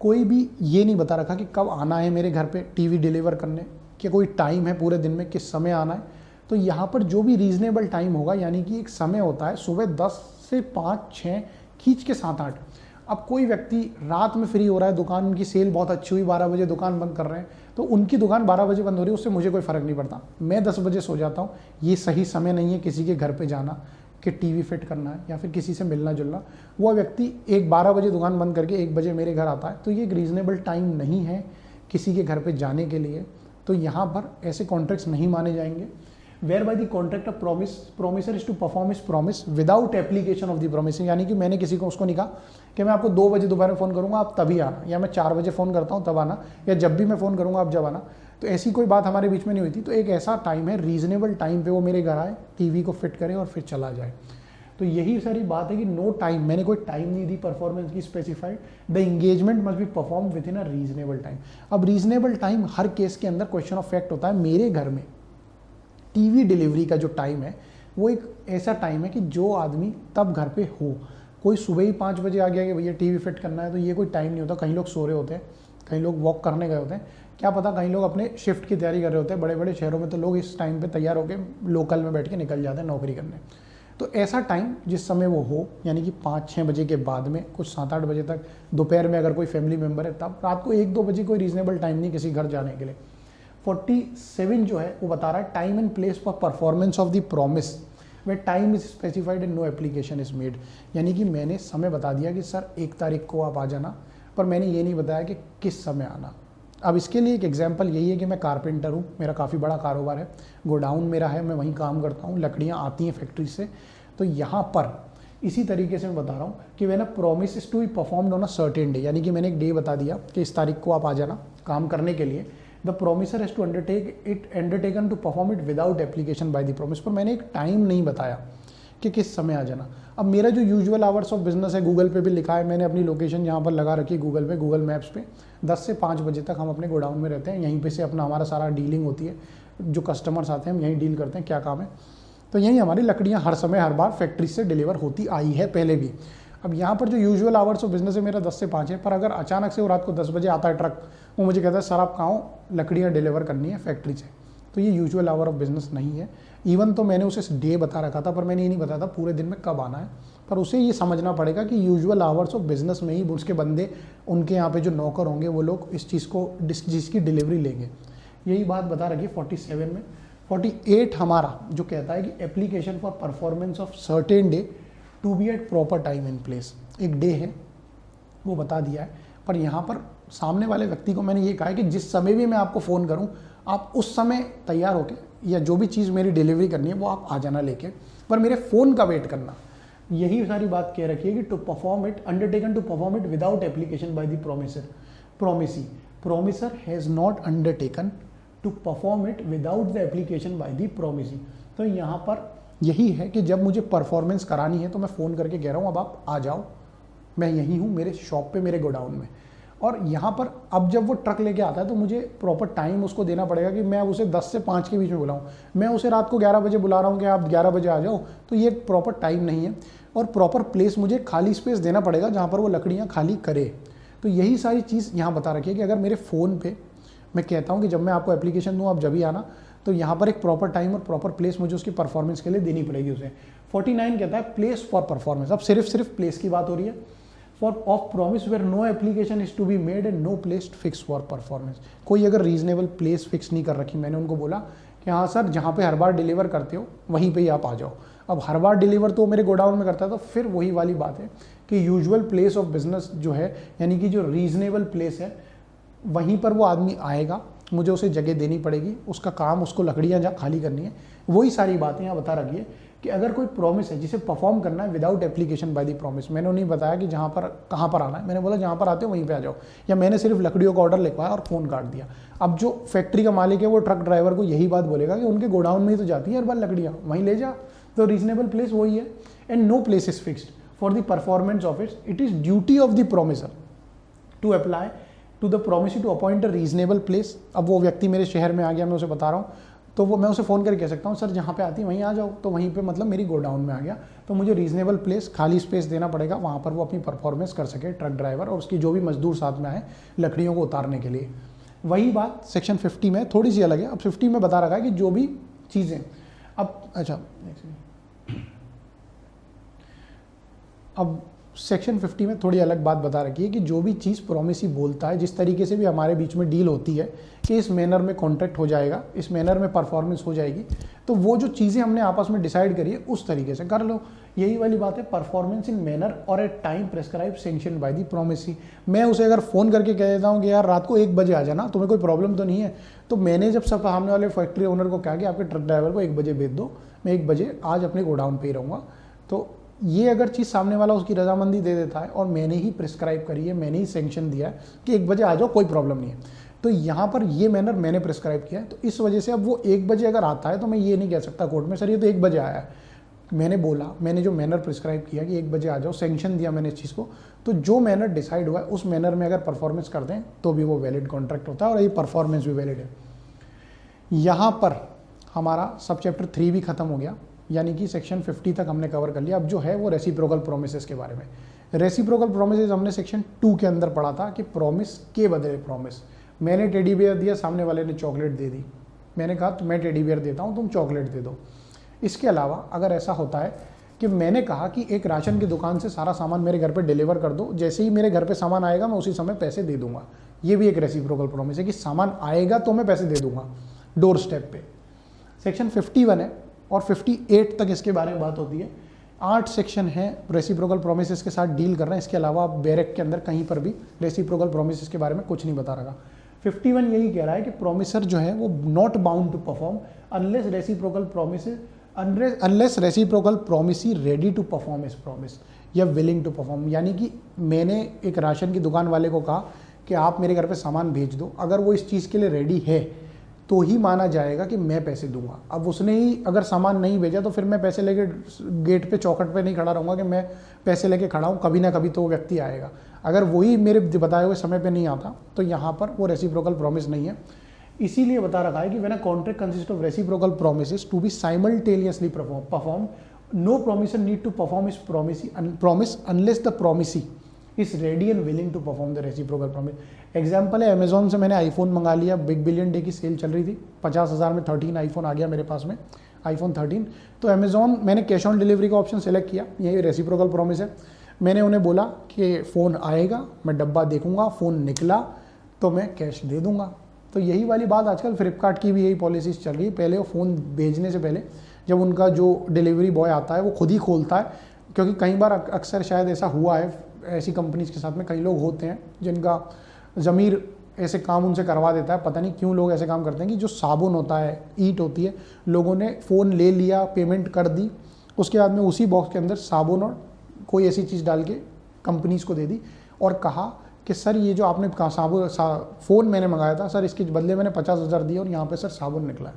कोई भी ये नहीं बता रखा कि कब आना है मेरे घर पे टीवी डिलीवर करने, कि कोई टाइम है पूरे दिन में किस समय आना है, तो यहाँ पर जो भी रीजनेबल टाइम होगा, यानी कि एक समय होता है सुबह 10 से 5, 6, खींच के 7, 8। अब कोई व्यक्ति रात में फ्री हो रहा है, दुकान उनकी सेल बहुत अच्छी हुई, 12 बजे दुकान बंद कर रहे हैं, तो उनकी दुकान 12 बजे बंद हो रही है, उससे मुझे कोई फ़र्क नहीं पड़ता। मैं 10 बजे सो जाता हूँ। ये सही समय नहीं है किसी के घर पे जाना कि टीवी फिट करना है या फिर किसी से मिलना जुलना। वो व्यक्ति 12 बजे दुकान बंद करके 1 बजे मेरे घर आता है, तो ये एक रीज़नेबल टाइम नहीं है किसी के घर पे जाने के लिए। तो यहाँ पर ऐसे कॉन्ट्रैक्ट्स नहीं माने जाएंगे। Where by the contract of promisor is to perform is promise without application of the promise, यानी कि मैंने किसी को उसको नहीं कहा कि मैं आपको 2 बजे दोपहर में फ़ोन करूँगा आप तभी आना, या मैं 4 बजे फ़ोन करता हूँ तब आना, या जब भी मैं फ़ोन करूँगा आप जब आना। तो ऐसी कोई बात हमारे बीच में नहीं हुई थी। तो एक ऐसा टाइम है, रीजनेबल टाइम पे वो मेरे घर आए, टीवी को फिट करे और फिर चला जाए। तो यही सारी बात है कि नो टाइम, मैंने कोई टाइम नहीं दी परफॉर्मेंस की specified. The engagement must be perform with in a reasonable time. अब रीजनेबल टाइम हर केस के अंदर क्वेश्चन ऑफ फैक्ट होता है। मेरे घर में टीवी डिलीवरी का जो टाइम है वो एक ऐसा टाइम है कि जो आदमी तब घर पे हो, कोई सुबह ही 5 बजे आ गया कि भैया टीवी फिट करना है, तो ये कोई टाइम नहीं होता। कहीं लोग सो रहे होते हैं, कहीं लोग वॉक करने गए होते हैं, क्या पता कहीं लोग अपने शिफ्ट की तैयारी कर रहे होते हैं। बड़े बड़े शहरों में तो लोग इस टाइम पे तैयार होकर लोकल में बैठ के निकल जाते हैं नौकरी करने। तो ऐसा टाइम जिस समय वो हो, यानी कि 5-6 बजे के बाद में, कुछ 7-8 बजे तक, दोपहर में अगर कोई फैमिली मेम्बर है तब, रात को 1-2 बजे कोई रीजनेबल टाइम नहीं किसी घर जाने के लिए। 47 जो है वो बता रहा है time and place for performance of the promise way time is specified and no application is made. यानी कि मैंने समय बता दिया कि सर 1 तारीख को आप आ जाना, पर मैंने ये नहीं बताया कि किस समय आना। अब इसके लिए एक एग्जांपल यही है कि मैं कारपेंटर हूँ, मेरा काफ़ी बड़ा कारोबार है, गोडाउन मेरा है, मैं वहीं काम करता हूँ, लकड़ियाँ आती हैं फैक्ट्री से। तो यहाँ पर इसी तरीके से मैं बता रहा हूँ कि when a promise is to be performed on a certain day, यानी कि मैंने एक डे बता दिया कि इस तारीख को आप आ जाना काम करने के लिए। The promisor has to undertaken to perform it without application by the promise. पर मैंने एक टाइम नहीं बताया कि किस समय आ जाना। अब मेरा जो यूजुअल आवर्स ऑफ बिजनेस है, गूगल पे भी लिखा है, मैंने अपनी लोकेशन यहाँ पर लगा रखी है गूगल पे, गूगल मैप्स पे। 10 से 5 बजे तक हम अपने गोडाउन में रहते हैं, यहीं पे से अपना हमारा सारा डीलिंग होती है। जो कस्टमर्स आते हैं हम यहीं डील करते हैं, क्या काम है। तो यहीं हमारी लकड़ियाँ हर समय हर बार फैक्ट्री से डिलीवर होती आई है पहले भी। अब यहाँ पर जो यूजुअल आवर्स ऑफ बिजनेस है मेरा 10 से 5 है, पर अगर अचानक से वो रात को 10 बजे आता है ट्रक, वो मुझे कहता है सर आप कहाँ हो, लकड़ियाँ डिलीवर करनी है फैक्ट्री से, तो ये यूजुअल आवर ऑफ बिजनेस नहीं है। इवन तो मैंने उसे डे बता रखा था, पर मैंने ये नहीं बताया था पूरे दिन में कब आना है। पर उसे ये समझना पड़ेगा कि यूजुअल आवर्स ऑफ बिजनेस में ही उसके बंदे, उनके यहाँ पे जो नौकर होंगे वो लोग इस चीज़ की डिलीवरी लेंगे। यही बात बता रखी 47 में। 48 हमारा जो कहता है कि application for performance of certain day to be at proper time and place. एक डे है वो बता दिया है, पर यहाँ पर सामने वाले व्यक्ति को मैंने ये कहा है कि जिस समय भी मैं आपको फ़ोन करूँ आप उस समय तैयार होके, या जो भी चीज़ मेरी डिलीवरी करनी है वो आप आ जाना लेके, पर मेरे फ़ोन का वेट करना। यही सारी बात कह रखी है कि to perform it, undertaken to perform it without application by the promisor has not undertaken to perform it without the application by the promisee. तो यहाँ पर यही है कि जब मुझे परफॉर्मेंस करानी है तो मैं फ़ोन करके कह रहा हूँ अब आप आ जाओ, मैं यहीं हूँ मेरे शॉप पे, मेरे गोडाउन में। और यहाँ पर अब जब वो ट्रक लेके आता है तो मुझे प्रॉपर टाइम उसको देना पड़ेगा कि मैं उसे 10 से 5 के बीच में बुलाऊँ। मैं उसे रात को 11 बजे बुला रहा हूँ कि आप 11 बजे आ जाओ, तो ये प्रॉपर टाइम नहीं है। और प्रॉपर प्लेस, मुझे खाली स्पेस देना पड़ेगा जहाँ पर वो लकड़ियाँ खाली करे। तो यही सारी चीज़ यहाँ बता रखी है कि अगर मेरे फ़ोन पे मैं कहता हूँ कि जब मैं आपको एप्लीकेशन दूँ आप जब भी आना, तो यहाँ पर एक प्रॉपर टाइम और प्रॉपर प्लेस मुझे उसकी परफॉर्मेंस के लिए देनी पड़ेगी उसे। 49 कहता है प्लेस फॉर परफॉर्मेंस। अब सिर्फ प्लेस की बात हो रही है। For of promise where no application is to be made and no place fix for performance. कोई अगर रीजनेबल प्लेस फिक्स नहीं कर रखी, मैंने उनको बोला कि हाँ सर जहाँ पे हर बार डिलीवर करते हो वहीं पे ही आप आ जाओ। अब हर बार डिलीवर तो मेरे गोडाउन में करता है, तो फिर वही वाली बात है कि यूजुअल प्लेस ऑफ बिजनेस जो है, यानी कि जो रीजनेबल प्लेस है वहीं पर वो आदमी आएगा, मुझे उसे जगह देनी पड़ेगी, उसका काम उसको लकड़ियाँ जहाँ खाली करनी है, वही सारी बातें यहाँ बता रखी है कि अगर कोई प्रॉमिस है जिसे परफॉर्म करना है without application by the promise. मैंने उन्हें बताया कि जहाँ पर कहाँ पर आना है, मैंने बोला जहाँ पर आते हो वहीं पे आ जाओ, या मैंने सिर्फ लकड़ियों का ऑर्डर लिखवाया और फ़ोन काट दिया। अब जो फैक्ट्री का मालिक है वो ट्रक ड्राइवर को यही बात बोलेगा कि उनके गोडाउन में ही तो जाती है हर बार लकड़ियाँ, वहीं ले जा। तो रीजनेबल प्लेस वही है। And no place is fixed for the performance of it is duty of the promisor to apply to the promise to appoint a reasonable place. अब वो व्यक्ति मेरे शहर में आ गया, मैं उसे बता रहा हूँ, तो वो मैं उसे फ़ोन करके कह सकता हूँ सर जहाँ पे आती है वहीं आ जाओ, तो वहीं पे मतलब मेरी गोडाउन में आ गया, तो मुझे रीजनेबल प्लेस खाली स्पेस देना पड़ेगा, वहाँ पर वो अपनी परफॉर्मेंस कर सके ट्रक ड्राइवर और उसकी जो भी मजदूर साथ में आए लकड़ियों को उतारने के लिए। वही बात सेक्शन 50 में थोड़ी सी अलग है। अब 50 में बता रखा है कि जो भी चीज़ें, अब सेक्शन 50 में थोड़ी अलग बात बता रखी है कि जो भी चीज़ प्रॉमिस ही बोलता है, जिस तरीके से भी हमारे बीच में डील होती है कि इस मैनर में कॉन्ट्रैक्ट हो जाएगा, इस मैनर में परफॉर्मेंस हो जाएगी, तो वो जो चीज़ें हमने आपस में डिसाइड करी है उस तरीके से कर लो। यही वाली बात है, performance in manner or at time prescribe sanction by the promisee. मैं उसे अगर फ़ोन करके कह देता हूँ कि यार रात को 1 बजे आ जाना, तुम्हें कोई प्रॉब्लम तो नहीं है, तो मैंने जब सब सामने वाले फैक्ट्री ओनर को कहा कि आपके ट्रक ड्राइवर को 1 बजे भेज दो, मैं 1 बजे आज अपने गोडाउन पे ही रहूँगा, तो ये अगर चीज़ सामने वाला उसकी रजामंदी दे देता है और मैंने ही प्रिस्क्राइब करी है, मैंने ही सेंक्शन दिया है कि 1 बजे आ जाओ, कोई प्रॉब्लम नहीं है, तो यहाँ पर ये मैनर मैंने प्रिस्क्राइब किया है, तो इस वजह से अब वो 1 बजे अगर आता है तो मैं ये नहीं कह सकता कोर्ट में सर ये तो 1 बजे आया है। मैंने बोला, मैंने जो मैनर प्रिस्क्राइब किया कि 1 बजे आ जाओ, सेंक्शन दिया मैंने इस चीज़ को, तो जो मैनर डिसाइड हुआ है उस मैनर में अगर परफॉर्मेंस कर दें तो भी वो वैलिड कॉन्ट्रैक्ट होता है और ये परफॉर्मेंस भी वैलिड है। यहाँ पर हमारा सब चैप्टर 3 भी खत्म हो गया, यानी कि सेक्शन 50 तक हमने कवर कर लिया। अब जो है वो रेसिप्रोकल प्रोमिसेस के बारे में। रेसिप्रोकल प्रोमिसेस हमने सेक्शन 2 के अंदर पढ़ा था कि प्रॉमिस के बदले प्रॉमिस। मैंने टेडी बियर दिया, सामने वाले ने चॉकलेट दे दी, मैंने कहा तो मैं टेडी बियर देता हूँ, तुम चॉकलेट दे दो। इसके अलावा अगर ऐसा होता है कि मैंने कहा कि एक राशन की दुकान से सारा सामान मेरे घर पे डिलीवर कर दो, जैसे ही मेरे घर पे सामान आएगा मैं उसी समय पैसे दे दूंगा, ये भी एक रेसिप्रोकल प्रॉमिस है कि सामान आएगा तो मैं पैसे दे दूंगा डोर स्टेप पे। सेक्शन 51 है और 58 तक इसके बारे में बात होती है। 8 सेक्शन है रेसिप्रोकल प्रोमिसेस के साथ डील कर रहे हैं। इसके अलावा बैरक के अंदर कहीं पर भी रेसिप्रोकल प्रोमिसेस के बारे में कुछ नहीं बता रहा। 51 यही कह रहा है कि प्रोमिसर जो है वो not bound to perform unless reciprocal promisee ready to perform इस प्रॉमिस या विलिंग टू परफॉर्म। यानी कि मैंने एक राशन की दुकान वाले को कहा कि आप मेरे घर पे सामान भेज दो, अगर वो इस चीज़ के लिए रेडी है तो ही माना जाएगा कि मैं पैसे दूंगा। अब उसने ही अगर सामान नहीं भेजा तो फिर मैं पैसे लेके गेट पे चौखट पे नहीं खड़ा रहूँगा कि मैं पैसे लेके खड़ा हूँ, कभी ना कभी तो वो व्यक्ति आएगा। अगर वही मेरे बताए हुए समय पे नहीं आता तो यहाँ पर वो रेसिप्रोकल प्रॉमिस नहीं है। इसीलिए बता रखा है कि when a contract consist of reciprocal promises to be simultaneously perform, no promisor need to perform इस promise unless the promisee is ready and willing to perform the reciprocal promise. Example है, Amazon से मैंने iPhone मंगा लिया, big billion day की sale चल रही थी, 50,000 में 13 आईफोन आ गया मेरे पास में, आईफोन 13। तो अमेजोन मैंने कैश ऑन डिलीवरी का ऑप्शन सेलेक्ट किया, ये रेसिप्रोकल प्रॉमिस है। मैंने उन्हें बोला कि फ़ोन आएगा, मैं डब्बा देखूंगा, फ़ोन निकला तो मैं कैश दे दूंगा। तो यही वाली बात आजकल फ्लिपकार्ट की भी यही पॉलिसीज चल रही है। पहले वो फ़ोन भेजने से पहले जब उनका जो डिलीवरी बॉय आता है वो खुद ही खोलता है, क्योंकि कई बार अक्सर शायद ऐसा हुआ है ऐसी कंपनीज के साथ में, कई लोग होते हैं जिनका ज़मीर ऐसे काम उनसे करवा देता है। पता नहीं क्यों लोग ऐसे काम करते हैं कि जो साबुन होता है, ईंट होती है, लोगों ने फ़ोन ले लिया, पेमेंट कर दी, उसके बाद में उसी बॉक्स के अंदर साबुन और कोई ऐसी चीज़ डाल के कंपनीज़ को दे दी और कहा कि सर ये जो आपने फ़ोन मैंने मंगाया था सर, इसके बदले मैंने 50,000 दिए और यहाँ पे सर साबुन निकला है।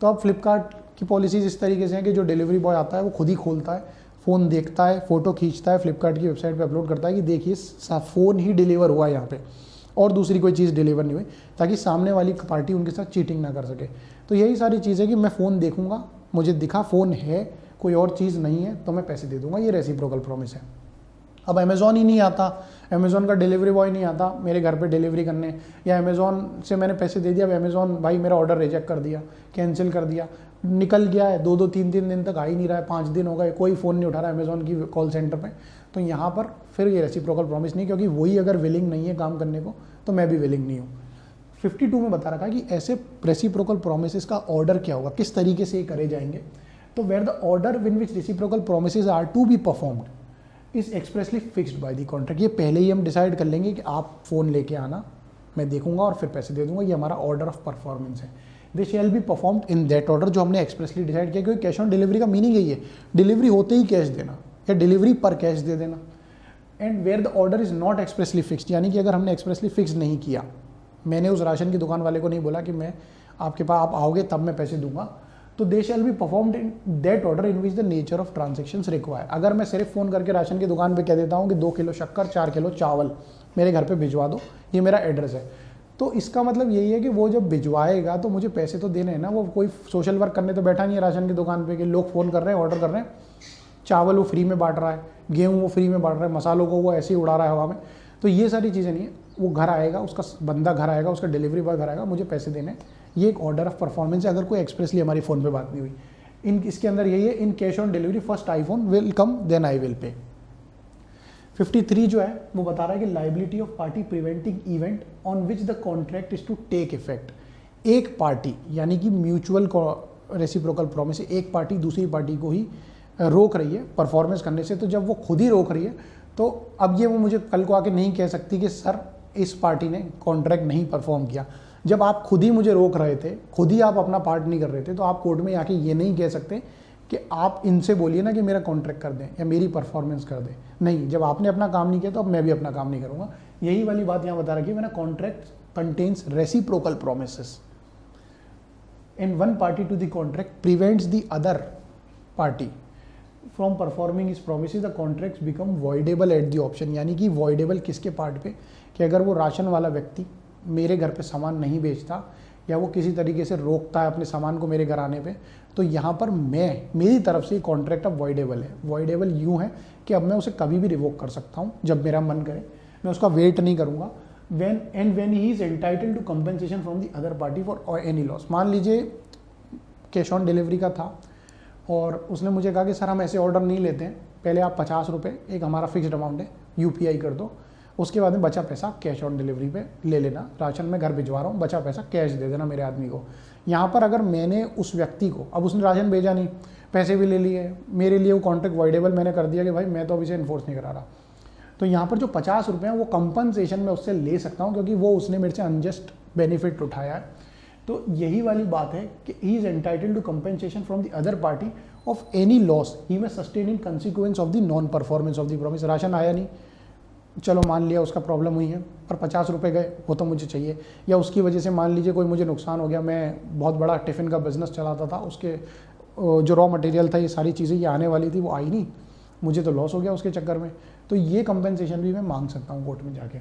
तो अब फ्लिपकार्ट की पॉलिसीज़ इस तरीके से हैं कि जो डिलीवरी बॉय आता है वो खुद ही खोलता है, फ़ोन देखता है, फ़ोटो खींचता है, फ्लिपकार्ट की वेबसाइट पे अपलोड करता है कि देखिए फ़ोन ही डिलीवर हुआ है यहाँ पे और दूसरी कोई चीज़ डिलीवर नहीं हुई, ताकि सामने वाली पार्टी उनके साथ चीटिंग ना कर सके। तो यही सारी चीज़ है कि मैं फ़ोन देखूंगा, मुझे दिखा फ़ोन है, कोई और चीज़ नहीं है, तो मैं पैसे दे दूंगा। ये रेसिप्रोकल प्रॉमिस है। अब अमेज़ॉन ही नहीं आता, अमेज़ॉन का डिलीवरी बॉय नहीं आता मेरे घर पे डिलीवरी करने, या अमेज़ॉन से मैंने पैसे दे दिया, अब अमेज़ॉन भाई मेरा ऑर्डर रिजेक्ट कर दिया, कैंसिल कर दिया, निकल गया है, 2-2 3-3 दिन तक आ ही नहीं रहा है, 5 दिन हो गए, कोई फ़ोन नहीं उठा रहा है अमेज़ॉन की कॉल सेंटर पे, तो यहाँ पर फिर ये रेसिप्रोकल प्रॉमिस नहीं, क्योंकि वही अगर विलिंग नहीं है काम करने को तो मैं भी विलिंग नहीं हूँ। 52 में बता रखा है कि ऐसे रेसिप्रोकल प्रोमिसेस का ऑर्डर क्या होगा, किस तरीके से ये करे जाएंगे। तो where the order win which reciprocal promises are to be performed is expressly fixed by the contract. ये पहले ही हम डिसाइड कर लेंगे कि आप फ़ोन लेके आना, मैं देखूंगा और फिर पैसे दे दूंगा, ये हमारा ऑर्डर ऑफ परफॉर्मेंस है। They shall be performed in that order, जो हमने एक्सप्रेसली डिसाइड किया, क्योंकि कैश ऑन डिलीवरी का मीनिंग यही है, डिलीवरी होते ही कैश देना या डिलीवरी पर कैश दे देना। And where the order is not expressly fixed, यानी कि अगर हमने एक्सप्रेसली फिक्स नहीं किया, मैंने उस राशन की दुकान वाले को नहीं बोला कि मैं आपके पास आप आओगे तब मैं पैसे दूंगा, तो they shall be performed in that order in which the nature of transactions require. अगर मैं सिर्फ फ़ोन करके राशन की दुकान पे कह देता हूँ कि 2 किलो शक्कर 4 किलो चावल मेरे घर पे भिजवा दो, ये मेरा एड्रेस है, तो इसका मतलब यही है कि वो जब भिजवाएगा तो मुझे पैसे तो देने हैं ना, वो कोई सोशल वर्क करने तो बैठा नहीं है राशन की दुकान पे कि लोग फ़ोन कर रहे हैं ऑर्डर कर रहे हैं, चावल वो फ्री में बांट रहा है, गेहूँ वो फ्री में बांट रहा है, मसालों को वो ऐसे ही उड़ा रहा है हवा में, तो ये सारी चीज़ें नहीं है। वो घर आएगा, उसका बंदा घर आएगा, उसका डिलीवरी बॉय घर आएगा, मुझे पैसे देने, ये एक ऑर्डर ऑफ परफॉर्मेंस है, अगर कोई एक्सप्रेसली हमारी फ़ोन पे बात नहीं हुई। इसके अंदर यही है, in cash on delivery first iPhone will come then I will pay. 53 जो है वो बता रहा है कि liability of party preventing event on which the contract is to take effect. एक पार्टी यानी कि म्यूचुअल रेसिप्रोकल प्रॉमिस, एक पार्टी दूसरी पार्टी को ही रोक रही है परफॉर्मेंस करने से, तो जब वो खुद ही रोक रही है तो अब ये वो मुझे कल को आके नहीं कह सकती कि सर इस पार्टी ने कॉन्ट्रैक्ट नहीं परफॉर्म किया। जब आप खुद ही मुझे रोक रहे थे, खुद ही आप अपना पार्ट नहीं कर रहे थे, तो आप कोर्ट में आके ये नहीं कह सकते कि आप इनसे बोलिए ना कि मेरा कॉन्ट्रैक्ट कर दें या मेरी परफॉर्मेंस कर दें। नहीं, जब आपने अपना काम नहीं किया तो अब मैं भी अपना काम नहीं करूँगा। यही वाली बात यहाँ बता रखी है मैंने, contract contains reciprocal promises and one party to the contract prevents the other party from performing his promise, the contracts become voidable at the option. यानी कि वॉइडेबल किसके पार्ट पे, कि अगर वो राशन वाला व्यक्ति मेरे घर पे सामान नहीं बेचता या वो किसी तरीके से रोकता है अपने सामान को मेरे घर आने पे, तो यहाँ पर मेरी तरफ से कॉन्ट्रैक्ट अब वॉइडेबल है। वॉइडेबल यूँ है कि अब मैं उसे कभी भी रिवोक कर सकता हूँ जब मेरा मन करे, मैं उसका वेट नहीं करूँगा। when he is entitled to compensation from the other party for any loss। मान लीजिए कैश ऑन डिलीवरी का था और उसने मुझे कहा कि सर हम ऐसे ऑर्डर नहीं लेते हैं, पहले आप 50 रुपये एक हमारा फिक्स्ड अमाउंट है UPI कर दो, उसके बाद में बचा पैसा कैश ऑन डिलीवरी पे ले लेना, राशन में घर भिजवा रहा हूँ, बचा पैसा कैश दे देना मेरे आदमी को। यहाँ पर अगर मैंने उस व्यक्ति को, अब उसने राशन भेजा नहीं, पैसे भी ले लिए, मेरे लिए वो कॉन्ट्रैक्ट वॉइडेबल मैंने कर दिया कि भाई मैं तो अभी से इन्फोर्स नहीं करा रहा, तो यहाँ पर जो 50 रुपये हैं वो कंपनसेशन में उससे ले सकता हूँ, क्योंकि वो उसने मेरे से अनजस्ट बेनिफिट उठाया है। तो यही वाली बात है कि he is entitled to compensation from the other party of any loss he may sustain in consequence of the non performance of the promise. Ration आया नहीं, चलो मान लिया उसका प्रॉब्लम हुई है, पर 50 रुपये गए, वो तो मुझे चाहिए, या उसकी वजह से मान लीजिए कोई मुझे नुकसान हो गया, मैं बहुत बड़ा टिफ़िन का बिजनेस चलाता था, उसके जो रॉ मटेरियल था, ये सारी चीज़ें ये आने वाली थी, वो आई नहीं, मुझे तो लॉस हो गया उसके चक्कर में, तो ये कंपनसेशन भी मैं मांग सकता हूँ कोर्ट में जाके।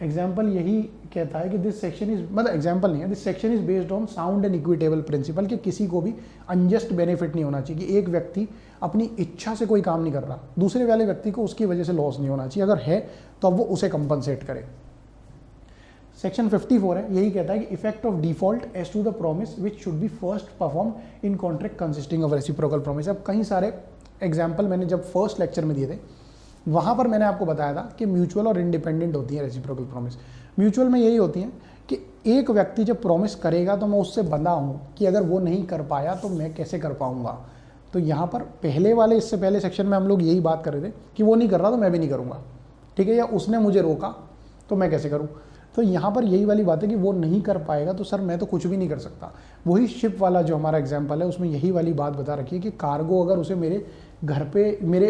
एग्जाम्पल यही कहता है कि दिस सेक्शन इज, मतलब एग्जाम्पल नहीं है, this section is based on sound and equitable principle, कि किसी को भी अनजस्ट बेनिफिट नहीं होना चाहिए, कि एक व्यक्ति अपनी इच्छा से कोई काम नहीं कर रहा, दूसरे वाले व्यक्ति को उसकी वजह से लॉस नहीं होना चाहिए, अगर है तो अब वो उसे कंपनसेट करे। सेक्शन 54 है, यही कहता है कि effect of default as to the promise which should be first perform in contract consisting of reciprocal promise. अब कई सारे एग्जाम्पल मैंने जब फर्स्ट लेक्चर में दिए थे, वहाँ पर मैंने आपको बताया था कि म्यूचुअल और इंडिपेंडेंट होती है रेसिप्रोकल प्रॉमिस। म्यूचुअल में यही होती है कि एक व्यक्ति जब प्रॉमिस करेगा तो मैं उससे बंधा हूँ कि अगर वो नहीं कर पाया तो मैं कैसे कर पाऊँगा। तो यहाँ पर पहले वाले, इससे पहले सेक्शन में हम लोग यही बात कर रहे थे कि वो नहीं कर रहा तो मैं भी नहीं करूँगा, ठीक है, या उसने मुझे रोका तो मैं कैसे करूँ। तो यहाँ पर यही वाली बात है कि वो नहीं कर पाएगा तो सर मैं तो कुछ भी नहीं कर सकता। वही शिप वाला जो हमारा एग्जाम्पल है, उसमें यही वाली बात बता रखी है कि कार्गो अगर उसे मेरे घर पे, मेरे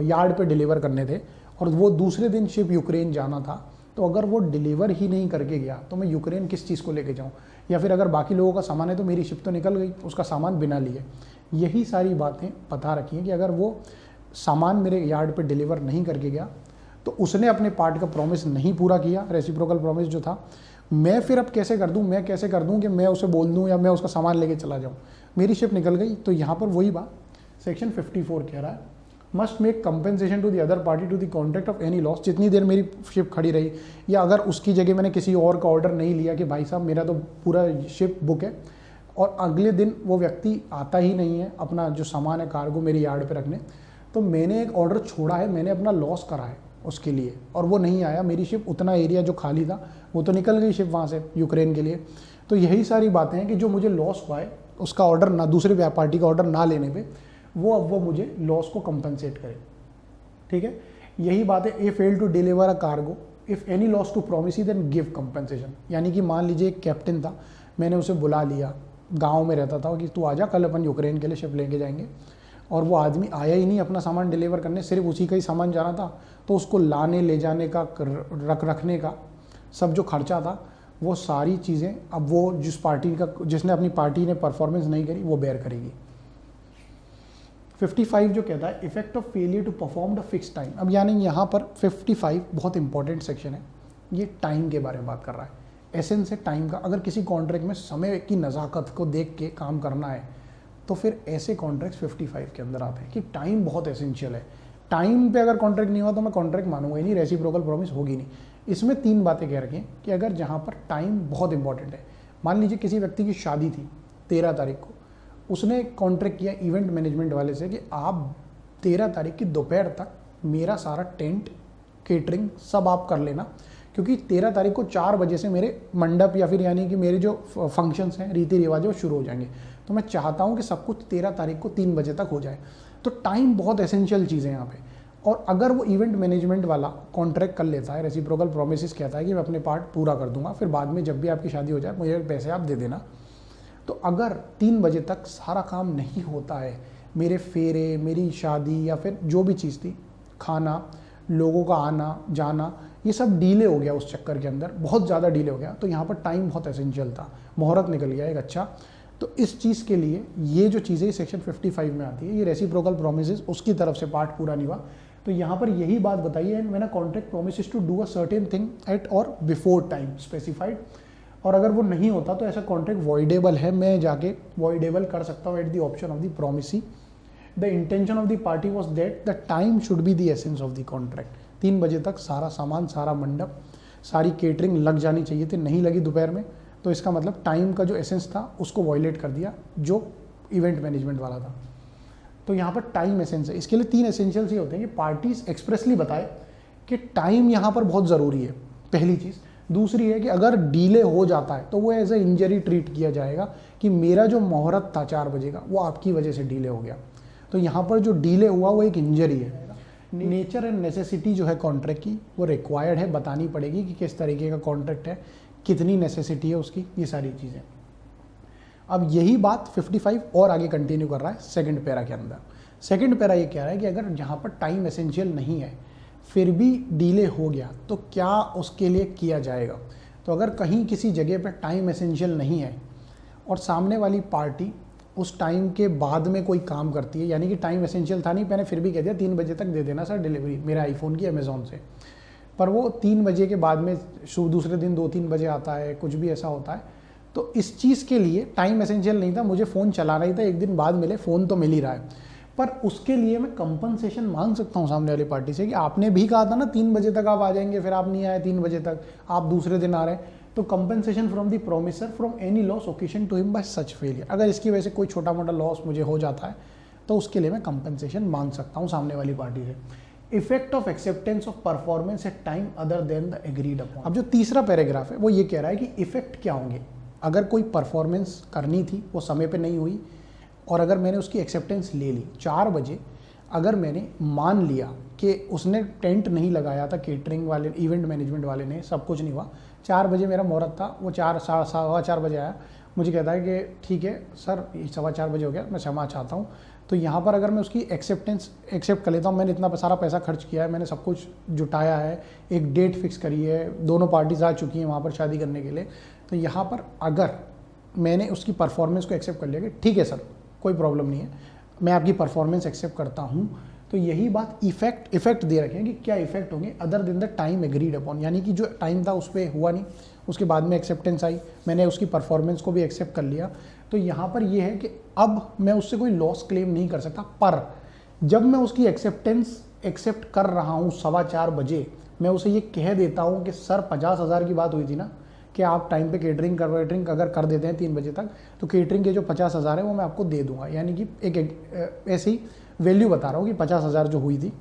यार्ड पे डिलीवर करने थे और वो दूसरे दिन शिप यूक्रेन जाना था, तो अगर वो डिलीवर ही नहीं करके गया तो मैं यूक्रेन किस चीज़ को लेके जाऊँ, या फिर अगर बाकी लोगों का सामान है तो मेरी शिप तो निकल गई, उसका सामान बिना लिए। यही सारी बातें बता रखी हैं कि अगर वो सामान मेरे यार्ड पे डिलीवर नहीं करके गया तो उसने अपने पार्ट का प्रॉमिस नहीं पूरा किया, रेसिप्रोकल प्रॉमिस जो था। मैं फिर अब कैसे कर दूं, मैं कैसे कर दूं कि मैं उसे बोल दूं या मैं उसका सामान लेके चला जाऊं, मेरी शिप निकल गई। तो यहाँ पर वही बात सेक्शन 54 कह रहा है, must make compensation to the other party to the contract of any loss. जितनी देर मेरी शिप खड़ी रही, या अगर उसकी जगह मैंने किसी और का ऑर्डर नहीं लिया कि भाई साहब मेरा तो पूरा शिप बुक है, और अगले दिन वो व्यक्ति आता ही नहीं है अपना जो सामान है कार्गो मेरी यार्ड पे रखने, तो मैंने एक ऑर्डर छोड़ा है, मैंने अपना लॉस करा है उसके लिए, और वो नहीं आया, मेरी शिप उतना एरिया जो खाली था वो तो निकल गई शिप वहाँ से यूक्रेन के लिए। तो यही सारी बातें हैं कि जो मुझे लॉस हुआ है उसका ऑर्डर ना, दूसरी पार्टी का ऑर्डर ना लेने पे वो मुझे लॉस को कंपनसेट करे। ठीक है, यही बात है। A fail to deliver a cargo if any loss to promise then give compensation. यानी कि मान लीजिए एक कैप्टन था, मैंने उसे बुला लिया, गांव में रहता था, कि तू आजा कल अपन यूक्रेन के लिए शिप लेके जाएंगे, और वो आदमी आया ही नहीं अपना सामान डिलीवर करने, सिर्फ उसी का ही सामान जाना था, तो उसको लाने ले जाने का रखने का सब जो खर्चा था वो सारी चीज़ें अब वो जिस पार्टी का, जिसने अपनी पार्टी ने परफॉर्मेंस नहीं करी वो बेयर करेगी। 55 जो कहता है effect of failure to perform the fix time. अब यानी यहाँ पर 55 बहुत इंपॉर्टेंट सेक्शन है, ये टाइम के बारे में बात कर रहा है, एसेंस है टाइम का। अगर किसी कॉन्ट्रैक्ट में समय की नज़ाकत को देख के काम करना है तो फिर ऐसे कॉन्ट्रैक्ट्स 55 के अंदर आते हैं कि टाइम बहुत एसेंशियल है। टाइम पे अगर कॉन्ट्रैक्ट नहीं हुआ तो मैं कॉन्ट्रैक्ट मानूंगा ही नहीं, रेसिप्रोकल प्रॉमिस होगी नहीं। इसमें 3 बातें कह रखी हैं कि अगर जहाँ पर टाइम बहुत इंपॉर्टेंट है, मान लीजिए किसी व्यक्ति की शादी थी 13 तारीख को, उसने कॉन्ट्रैक्ट किया इवेंट मैनेजमेंट वाले से कि आप 13 तारीख की दोपहर तक मेरा सारा टेंट केटरिंग सब आप कर लेना, क्योंकि 13 तारीख को 4 बजे से मेरे मंडप या फिर यानी कि मेरे जो फंक्शंस हैं, रीति रिवाज वो शुरू हो जाएंगे, तो मैं चाहता हूँ कि सब कुछ 13 तारीख को 3 बजे तक हो जाए। तो टाइम बहुत एसेंशियल चीज़ है यहाँ पे। और अगर वो इवेंट मैनेजमेंट वाला कॉन्ट्रैक्ट कर लेता है, रेसिप्रोकल प्रॉमिसेस कहता है कि मैं अपने पार्ट पूरा कर दूंगा, फिर बाद में जब भी आपकी शादी हो जाए मुझे पैसे आप दे देना, तो अगर 3 बजे तक सारा काम नहीं होता है, मेरे फेरे, मेरी शादी या फिर जो भी चीज़ थी, खाना, लोगों का आना जाना, ये सब डीले हो गया, उस चक्कर के अंदर बहुत ज़्यादा डीले हो गया, तो यहाँ पर टाइम बहुत एसेंशियल था, मुहूर्त निकल गया एक अच्छा। तो इस चीज़ के लिए ये जो चीज़ें सेक्शन 55 में आती है, ये रेसिप्रोकल प्रॉमिसेस उसकी तरफ से पार्ट पूरा नहीं हुआ, तो यहाँ पर यही बात बताइए, and when a contract promises to do a certain thing at or before time specified, और अगर वो नहीं होता तो ऐसा कॉन्ट्रैक्ट वॉइडेबल है, मैं जाके वॉइडेबल कर सकता हूँ at the option of the promisee. The intention of the party was that the time should be the essence of the contract. 3 बजे तक सारा सामान, सारा मंडप, सारी केटरिंग लग जानी चाहिए थी, नहीं लगी दोपहर में, तो इसका मतलब टाइम का जो एसेंस था उसको वॉयलेट कर दिया जो इवेंट मैनेजमेंट वाला था। तो यहाँ पर टाइम एसेंस है। इसके लिए 3 एसेंशियल्स ये होते हैं कि पार्टीज एक्सप्रेसली बताए कि टाइम यहाँ पर बहुत ज़रूरी है, पहली चीज़। दूसरी है कि अगर डीले हो जाता है तो वो एज ए इंजरी ट्रीट किया जाएगा कि मेरा जो मुहूर्त था 4 बजे का वो आपकी वजह से डीले हो गया, तो यहाँ पर जो डीले हुआ वो एक इंजरी है। नेचर एंड नेसेसिटी जो है कॉन्ट्रैक्ट की वो रिक्वायर्ड है, बतानी पड़ेगी कि किस तरीके का कॉन्ट्रैक्ट है, कितनी नेसेसिटी है उसकी, ये सारी चीज़ें। अब यही बात 55 और आगे कंटिन्यू कर रहा है सेकंड पैरा के अंदर। सेकंड पैरा ये कह रहा है कि अगर जहाँ पर टाइम एसेंशियल नहीं है फिर भी डीले हो गया तो क्या उसके लिए किया जाएगा। तो अगर कहीं किसी जगह पर टाइम एसेंशियल नहीं है और सामने वाली पार्टी उस टाइम के बाद में कोई काम करती है, यानी कि टाइम एसेंशियल था नहीं, मैंने फिर भी कह दिया 3 बजे तक दे देना सर डिलीवरी मेरे आईफोन की अमेज़ॉन से, पर वो 3 बजे के बाद में दूसरे दिन 2-3 बजे आता है, कुछ भी ऐसा होता है, तो इस चीज़ के लिए टाइम एसेंशियल नहीं था, मुझे फ़ोन चलाना ही था, एक दिन बाद मिले, फ़ोन तो मिल ही रहा है, पर उसके लिए मैं कंपनसेशन मांग सकता हूँ सामने वाली पार्टी से कि आपने भी कहा था ना 3 बजे तक आप आ जाएंगे, फिर आप नहीं आए 3 बजे तक, आप दूसरे दिन आ रहे हैं, तो compensation from the promisor from any loss occasion to him by such failure. अगर इसकी वजह से कोई छोटा मोटा लॉस मुझे हो जाता है तो उसके लिए मैं कंपनसेशन मांग सकता हूँ सामने वाली पार्टी से। Effect of acceptance of performance at time other than the agreed upon. अब जो तीसरा पैराग्राफ है वो ये कह रहा है कि इफेक्ट क्या होंगे अगर कोई परफॉर्मेंस करनी थी वो समय पे नहीं हुई और अगर मैंने उसकी एक्सेप्टेंस ले ली 4 बजे, अगर मैंने मान लिया कि उसने टेंट नहीं लगाया था, केटरिंग वाले, इवेंट मैनेजमेंट वाले ने, सब कुछ नहीं हुआ, 4 बजे मेरा मुहूर्त था, वो 4 बजे आया, मुझे कहता है कि ठीक है सर 4:15 बजे हो गया, मैं क्षमा चाहता हूँ, तो यहाँ पर अगर मैं उसकी एक्सेप्ट कर लेता हूँ, मैंने इतना सारा पैसा खर्च किया है, मैंने सब कुछ जुटाया है, एक डेट फिक्स करी है, दोनों पार्टीज आ चुकी हैं वहाँ पर शादी करने के लिए, तो यहाँ पर अगर मैंने उसकी परफॉर्मेंस को एक्सेप्ट कर लिया कि ठीक है सर कोई प्रॉब्लम नहीं है, मैं आपकी परफॉर्मेंस एक्सेप्ट करता हूँ, तो यही बात इफेक्ट दे रखे हैं कि क्या इफेक्ट होंगे other than the time agreed upon, यानी कि जो टाइम था उस पर हुआ नहीं, उसके बाद में एक्सेप्टेंस आई, मैंने उसकी परफॉर्मेंस को भी एक्सेप्ट कर लिया, तो यहाँ पर यह है कि अब मैं उससे कोई लॉस क्लेम नहीं कर सकता, पर जब मैं उसकी एक्सेप्ट कर रहा हूँ 4:15 बजे, मैं उसे ये कह देता हूँ कि सर 50,000 की बात हुई थी ना, कि आप टाइम पे केटरिंग अगर कर देते हैं 3 बजे तक, तो केटरिंग के जो 50,000 है वो मैं आपको दे दूंगा। यानी कि एक ऐसी वैल्यू बता रहा हूँ कि 50,000 जो हुई थी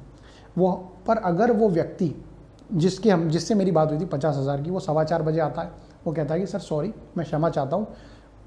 वो, पर अगर वो व्यक्ति जिससे मेरी बात हुई थी 50,000 की, वो 4:15 बजे आता है, वो कहता है कि सर सॉरी, मैं क्षमा चाहता हूँ,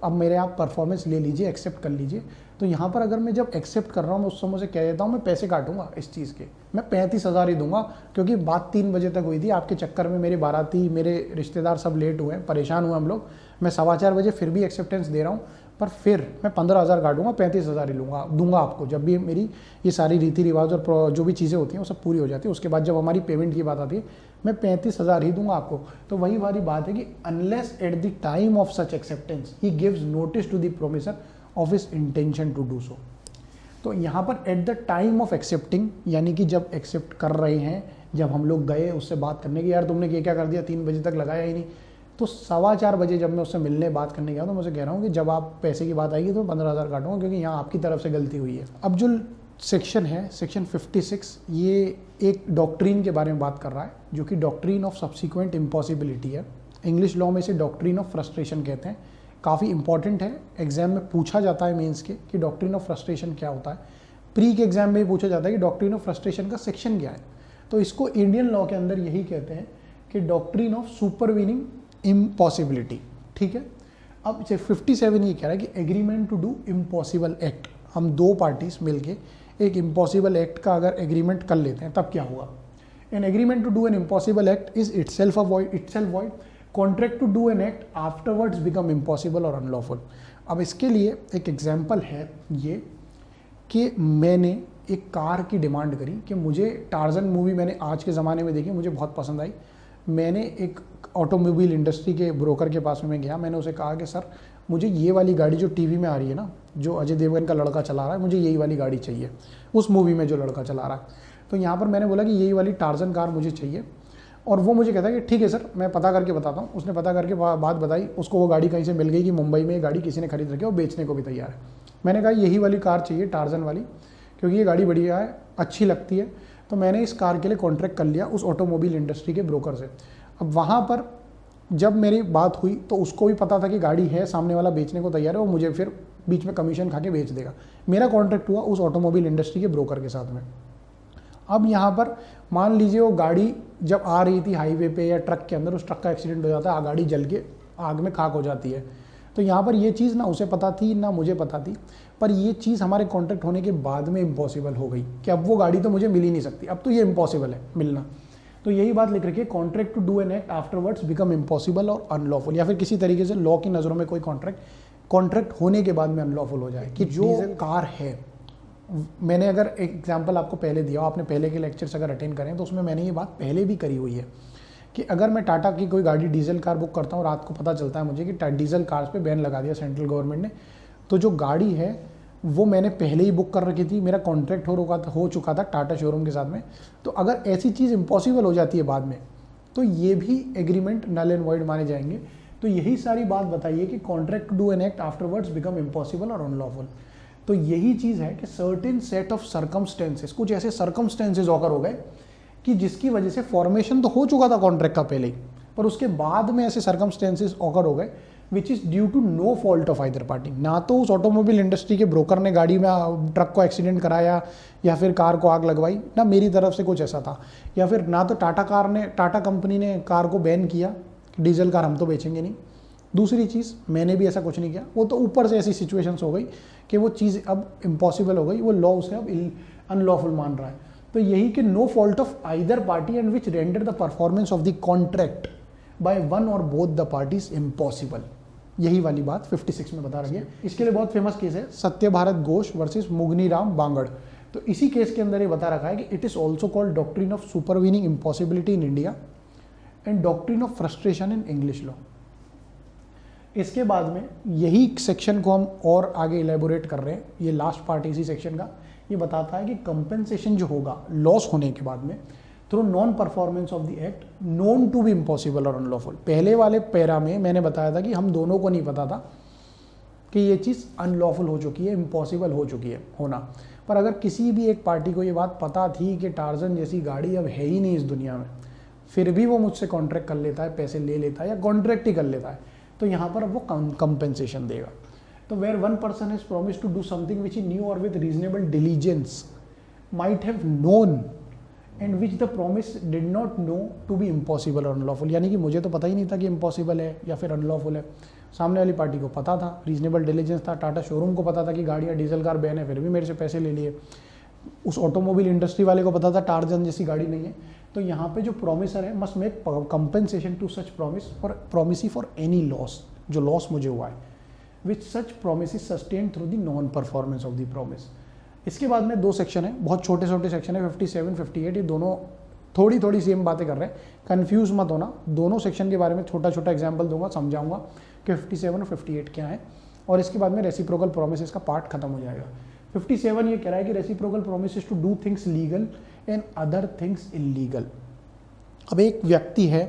अब मेरे आप परफॉर्मेंस ले लीजिए, एक्सेप्ट कर लीजिए। तो यहाँ पर अगर मैं जब एक्सेप्ट कर रहा हूँ, मैं उस समय से कह देता हूँ मैं पैसे काटूंगा इस चीज़ के, मैं 35,000 ही दूंगा, क्योंकि बात 3 बजे तक हुई थी, आपके चक्कर में मेरे बाराती, मेरे रिश्तेदार सब लेट हुए हैं, परेशान हुए हम लोग, मैं 4:15 बजे फिर भी एक्सेप्टेंस दे रहा हूँ, पर फिर मैं 15,000 काटूंगा, 35,000 ही दूंगा आपको, जब भी मेरी ये सारी रीति रिवाज और जो भी चीज़ें होती हैं वो सब पूरी हो जाती है। उसके बाद जब हमारी पेमेंट की बात आती है, मैं 35,000 ही दूंगा आपको। तो वही वाली बात है कि unless at the time of such acceptance he gives notice to the promisor of his intention to do so. तो यहाँ पर at the time of accepting, यानी कि जब एक्सेप्ट कर रहे हैं, जब हम लोग गए उससे बात करने की, यार तुमने क्या कर दिया, 3 बजे तक लगाया ही नहीं, तो 4:15 बजे जब मैं उससे मिलने बात करने गया तो मैं उसे कह रहा हूँ कि जब आप पैसे की बात आएगी तो 15,000 काटूंगा, क्योंकि यहाँ आपकी तरफ से गलती हुई है। अब जो सेक्शन है, सेक्शन 56, ये एक डॉक्ट्रीन के बारे में बात कर रहा है, जो कि डॉक्ट्रीन ऑफ सब्सिक्वेंट इम्पॉसिबिलिटी है। इंग्लिश लॉ में इसे डॉक्ट्रीन ऑफ फ्रस्ट्रेशन कहते हैं। काफ़ी इंपॉर्टेंट है, एग्जाम में पूछा जाता है मेंस के कि डॉक्ट्रीन ऑफ फ्रस्ट्रेशन क्या होता है। प्री के एग्जाम में भी पूछा जाता है कि डॉक्ट्रीन ऑफ फ्रस्ट्रेशन का सेक्शन क्या है। तो इसको इंडियन लॉ के अंदर यही कहते हैं कि डॉक्ट्रीन ऑफ सुपरवीनिंग इम्पॉसिबिलिटी। ठीक है, अब 57 ये कह रहा है कि agreement to do impossible act, हम 2 पार्टीज मिलके एक इम्पॉसिबल एक्ट का अगर एग्रीमेंट कर लेते हैं तब क्या होगा। An agreement to do an impossible act is itself void, contract to do an act afterwards become impossible or unlawful. अब इसके लिए एक एग्जाम्पल है ये कि मैंने एक कार की डिमांड करी कि मुझे टार्जन मूवी मैंने आज के ज़माने में देखी, मुझे बहुत पसंद आई। मैंने एक ऑटोमोबाइल इंडस्ट्री के ब्रोकर के पास में गया, मैंने उसे कहा कि सर मुझे ये वाली गाड़ी जो टीवी में आ रही है ना, जो अजय देवगन का लड़का चला रहा है, मुझे यही वाली गाड़ी चाहिए, उस मूवी में जो लड़का चला रहा है। तो यहाँ पर मैंने बोला कि यही वाली टार्जन कार मुझे चाहिए, और वो मुझे कहता है कि ठीक है सर, मैं पता करके बताता हूँ। उसने पता करके बात बताई, उसको वो गाड़ी कहीं से मिल गई कि मुंबई में ये गाड़ी किसी ने खरीद रखी है और बेचने को भी तैयार है। मैंने कहा यही वाली कार चाहिए, टार्जन वाली, क्योंकि ये गाड़ी बढ़िया है, अच्छी लगती है। तो मैंने इस कार के लिए कॉन्ट्रैक्ट कर लिया उस ऑटोमोबाइल इंडस्ट्री के ब्रोकर से। अब वहाँ पर जब मेरी बात हुई तो उसको भी पता था कि गाड़ी है, सामने वाला बेचने को तैयार है, और मुझे फिर बीच में कमीशन खा के बेच देगा। मेरा कॉन्ट्रैक्ट हुआ उस ऑटोमोबाइल इंडस्ट्री के ब्रोकर के साथ में। अब यहाँ पर मान लीजिए वो गाड़ी जब आ रही थी हाईवे पे या ट्रक के अंदर, उस ट्रक का एक्सीडेंट हो जाता है, गाड़ी जल के आग में खाक हो जाती है। तो यहाँ पर ये चीज़ ना उसे पता थी ना मुझे पता थी, पर ये चीज़ हमारे कॉन्ट्रैक्ट होने के बाद में इम्पॉसिबल हो गई कि अब वो गाड़ी तो मुझे मिल ही नहीं सकती, अब तो ये इम्पॉसिबल है मिलना। तो यही बात लिख रखी है, contract to do an act afterwards become impossible or unlawful, या फिर किसी तरीके से लॉ की नज़रों में कोई कॉन्ट्रैक्ट होने के बाद में अनलॉफुल हो जाए। कि जो कार है, मैंने अगर एग्जाम्पल आपको पहले दिया, आपने पहले के लेक्चर्स अगर अटेंड करें तो उसमें मैंने ये बात पहले भी करी हुई है कि अगर मैं टाटा की कोई गाड़ी डीजल कार बुक करता हूँ, रात को पता चलता है मुझे कि डीजल कार्स पे बैन लगा दिया सेंट्रल गवर्नमेंट ने, तो जो गाड़ी है वो मैंने पहले ही बुक कर रखी थी, मेरा कॉन्ट्रैक्ट हो चुका था टाटा शोरूम के साथ में। तो अगर ऐसी चीज़ इम्पॉसिबल हो जाती है बाद में, तो ये भी एग्रीमेंट नल एंड वॉइड माने जाएंगे। तो यही सारी बात बताइए कि contract to do an act afterwards become impossible or unlawful. तो यही चीज़ है कि सर्टेन सेट ऑफ सर्कमस्टेंसेस, कुछ ऐसे सर्कमस्टेंसेस ऑकर हो गए कि जिसकी वजह से फॉर्मेशन तो हो चुका था कॉन्ट्रैक्ट का पहले ही, पर उसके बाद में ऐसे सर्कमस्टेंसेस ऑकर हो गए which is due to no fault of either party. ना तो उस ऑटोमोबाइल इंडस्ट्री के ब्रोकर ने गाड़ी में ट्रक को एक्सीडेंट कराया या फिर कार को आग लगवाई, ना मेरी तरफ से कुछ ऐसा था, या फिर ना तो टाटा कंपनी ने कार को बैन किया कि डीजल कार हम तो बेचेंगे नहीं। दूसरी चीज़, मैंने भी ऐसा कुछ नहीं किया, वो तो ऊपर से ऐसी सिचुएशंस हो गई कि वो चीज़ अब इम्पॉसिबल हो गई, वो लॉ उसे अब अनलॉफुल मान रहा है। तो यही कि no fault of either party and which render the performance of the contract by one or both the parties impossible. यही वाली बात 56 में बता रही है। इसके लिए बहुत फेमस केस है सत्य भारत घोष वर्सेस मुगनीराम बांगड़। तो इसी केस के अंदर ये बता रखा है कि it is also called doctrine of supervening impossibility in India and doctrine of frustration in English law. इसके बाद में यही सेक्शन को हम और आगे इलेबोरेट कर रहे हैं, ये लास्ट पार्ट इसी सेक्शन का। ये बताता है कि कंपेंसेशन जो होगा लॉस होने के बाद में through non performance of the act known to be impossible or unlawful. पहले वाले पैरा में मैंने बताया था कि हम दोनों को नहीं पता था कि ये चीज़ अनलॉफुल हो चुकी है, इम्पॉसिबल हो चुकी है होना, पर अगर किसी भी एक पार्टी को ये बात पता थी कि टार्जन जैसी गाड़ी अब है ही नहीं इस दुनिया में, फिर भी वो मुझसे कॉन्ट्रैक्ट कर लेता है, पैसे ले लेता है या कॉन्ट्रैक्ट ही कर लेता है, तो यहाँ पर अब वो कंपेंसेशन देगा। तो where one person has promise to do something which he knew or with reasonable diligence might have known and which the promise did not know to be impossible or unlawful, यानी कि मुझे तो पता ही नहीं था कि इम्पॉसिबल है या फिर अनलॉफुल है, सामने वाली पार्टी को पता था, रीजनेबल डिलीजेंस था, टाटा शोरूम को पता था कि गाड़ियाँ डीजल कार बैन है, फिर भी मेरे से पैसे ले लिए, उस ऑटोमोबाइल इंडस्ट्री वाले को पता था टार्जन जैसी गाड़ी नहीं है। तो यहाँ पे जो प्रॉमिसर है must make compensation to such promise for any loss, जो लॉस मुझे हुआ है, which such promise sustain through the non performance of the promise. इसके बाद में 2 सेक्शन है, बहुत छोटे छोटे सेक्शन है, 57, 58, ये दोनों थोड़ी थोड़ी सेम बातें कर रहे हैं, कंफ्यूज मत होना। दोनों सेक्शन के बारे में छोटा छोटा एग्जाम्पल दूंगा, समझाऊंगा कि 57 और 58 क्या है, और इसके बाद में रेसिप्रोकल प्रोमिसेस का पार्ट खत्म हो जाएगा। 57 ये कह रहा है कि reciprocal promises to do things legal and other things illegal. अब एक व्यक्ति है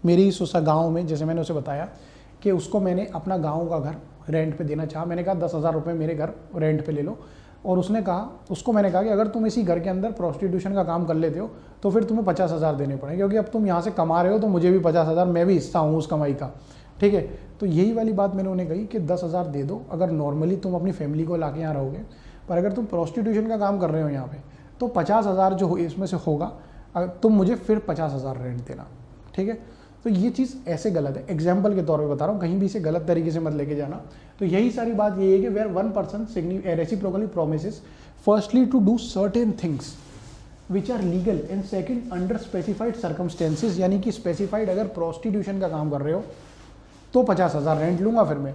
मेरी इस गाँव में, जैसे मैंने उसे बताया कि उसको मैंने अपना गाँव का घर रेंट पे देना चाहा, मैंने कहा 10,000 रुपये मेरे घर रेंट पे ले लो, और उसको मैंने कहा कि अगर तुम इसी घर के अंदर प्रोस्टिट्यूशन का काम कर लेते हो तो फिर तुम्हें 50,000 देने पड़ेंगे, क्योंकि अब तुम यहाँ से कमा रहे हो तो मुझे भी 50,000, मैं भी हिस्सा हूँ उस कमाई का, ठीक है। तो यही वाली बात मैंने उन्हें कही कि 10,000 दे दो अगर नॉर्मली तुम अपनी फैमिली को ला के यहाँ रहोगे, पर अगर तुम प्रोस्टिट्यूशन का काम कर रहे हो यहाँ पे तो 50,000 जो इसमें से होगा तुम मुझे फिर 50,000 रेंट देना, ठीक है। तो ये चीज़ ऐसे गलत है, एग्जाम्पल के तौर पे बता रहा हूँ, कहीं भी इसे गलत तरीके से मत लेके जाना। तो यही सारी बात ये है कि where one person reciprocally promises firstly to do certain things which are legal and second under specified circumstances, यानी कि स्पेसिफाइड अगर प्रोस्टिट्यूशन का काम कर रहे हो तो 50,000 रेंट लूंगा फिर मैं,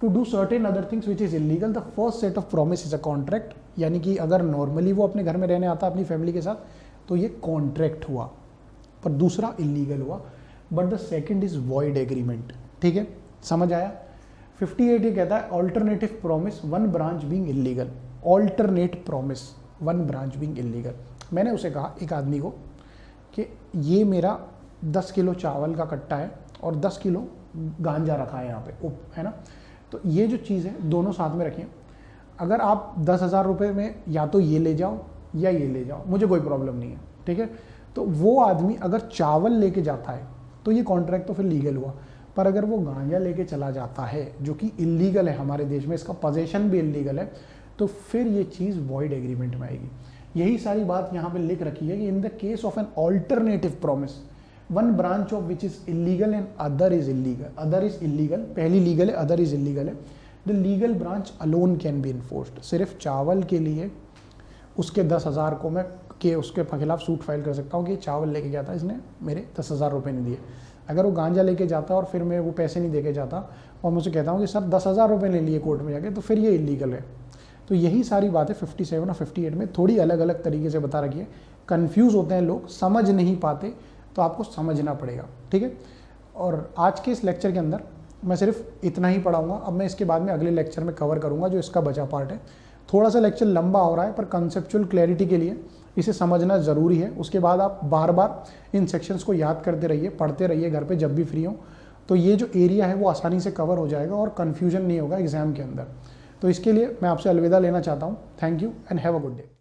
to do certain other things which is illegal, the first set of promise is a contract, यानी कि अगर नॉर्मली वो अपने घर में रहने आता अपनी फैमिली के साथ तो ये कॉन्ट्रैक्ट हुआ, पर दूसरा इलीगल हुआ, but the second is void agreement, ठीक है, समझ आया। 58 ये कहता है alternative promise one branch being illegal, alternate promise one branch being illegal. मैंने उसे कहा एक आदमी को कि ये मेरा 10 किलो चावल का कट्टा है और 10 किलो गांजा रखा है यहाँ पे, है ना, तो ये जो चीज़ है दोनों साथ में रखिए, अगर आप 10,000 रुपये में या तो ये ले जाओ या ये ले जाओ, मुझे कोई प्रॉब्लम नहीं है, ठीक है। तो वो आदमी अगर चावल लेके जाता है तो ये कॉन्ट्रैक्ट तो फिर लीगल हुआ, पर अगर वो गांजा लेके चला जाता है जो कि इलीगल है हमारे देश में, इसका पोजेशन भी इलीगल है, तो फिर ये चीज़ वॉइड एग्रीमेंट में आएगी। यही सारी बात यहाँ पे लिख रखी है कि in the case of an alternative promise one branch of which is illegal and other is illegal, other is illegal, पहली लीगल है अदर इज इलीगल है, the legal branch alone can be enforced. सिर्फ चावल के लिए उसके 10,000 को मैं कि उसके खिलाफ सूट फाइल कर सकता हूँ कि चावल लेके गया था इसने मेरे 10,000 रुपये नहीं दिए। अगर वो गांजा लेके जाता और फिर मैं वो पैसे नहीं देके जाता और मुझे कहता हूँ कि सर 10,000 रुपये ले लिए कोर्ट में जाके, तो फिर ये इलीगल है। तो यही सारी बातें 57 और 58 में थोड़ी अलग अलग तरीके से बता रखी है। कन्फ्यूज़ होते हैं लोग, समझ नहीं पाते, तो आपको समझना पड़ेगा, ठीक है। और आज के इस लेक्चर के अंदर मैं सिर्फ इतना ही पढ़ाऊँगा, अब मैं इसके बाद में अगले लेक्चर में कवर करूँगा जो इसका बचा पार्ट है। थोड़ा सा लेक्चर लंबा हो रहा है, पर कंसेप्चुअल क्लैरिटी के लिए इसे समझना ज़रूरी है। उसके बाद आप बार बार इन सेक्शंस को याद करते रहिए, पढ़ते रहिए घर पे जब भी फ्री हो, तो ये जो एरिया है वो आसानी से कवर हो जाएगा और कन्फ्यूजन नहीं होगा एग्जाम के अंदर। तो इसके लिए मैं आपसे अलविदा लेना चाहता हूँ। Thank you and have a good day.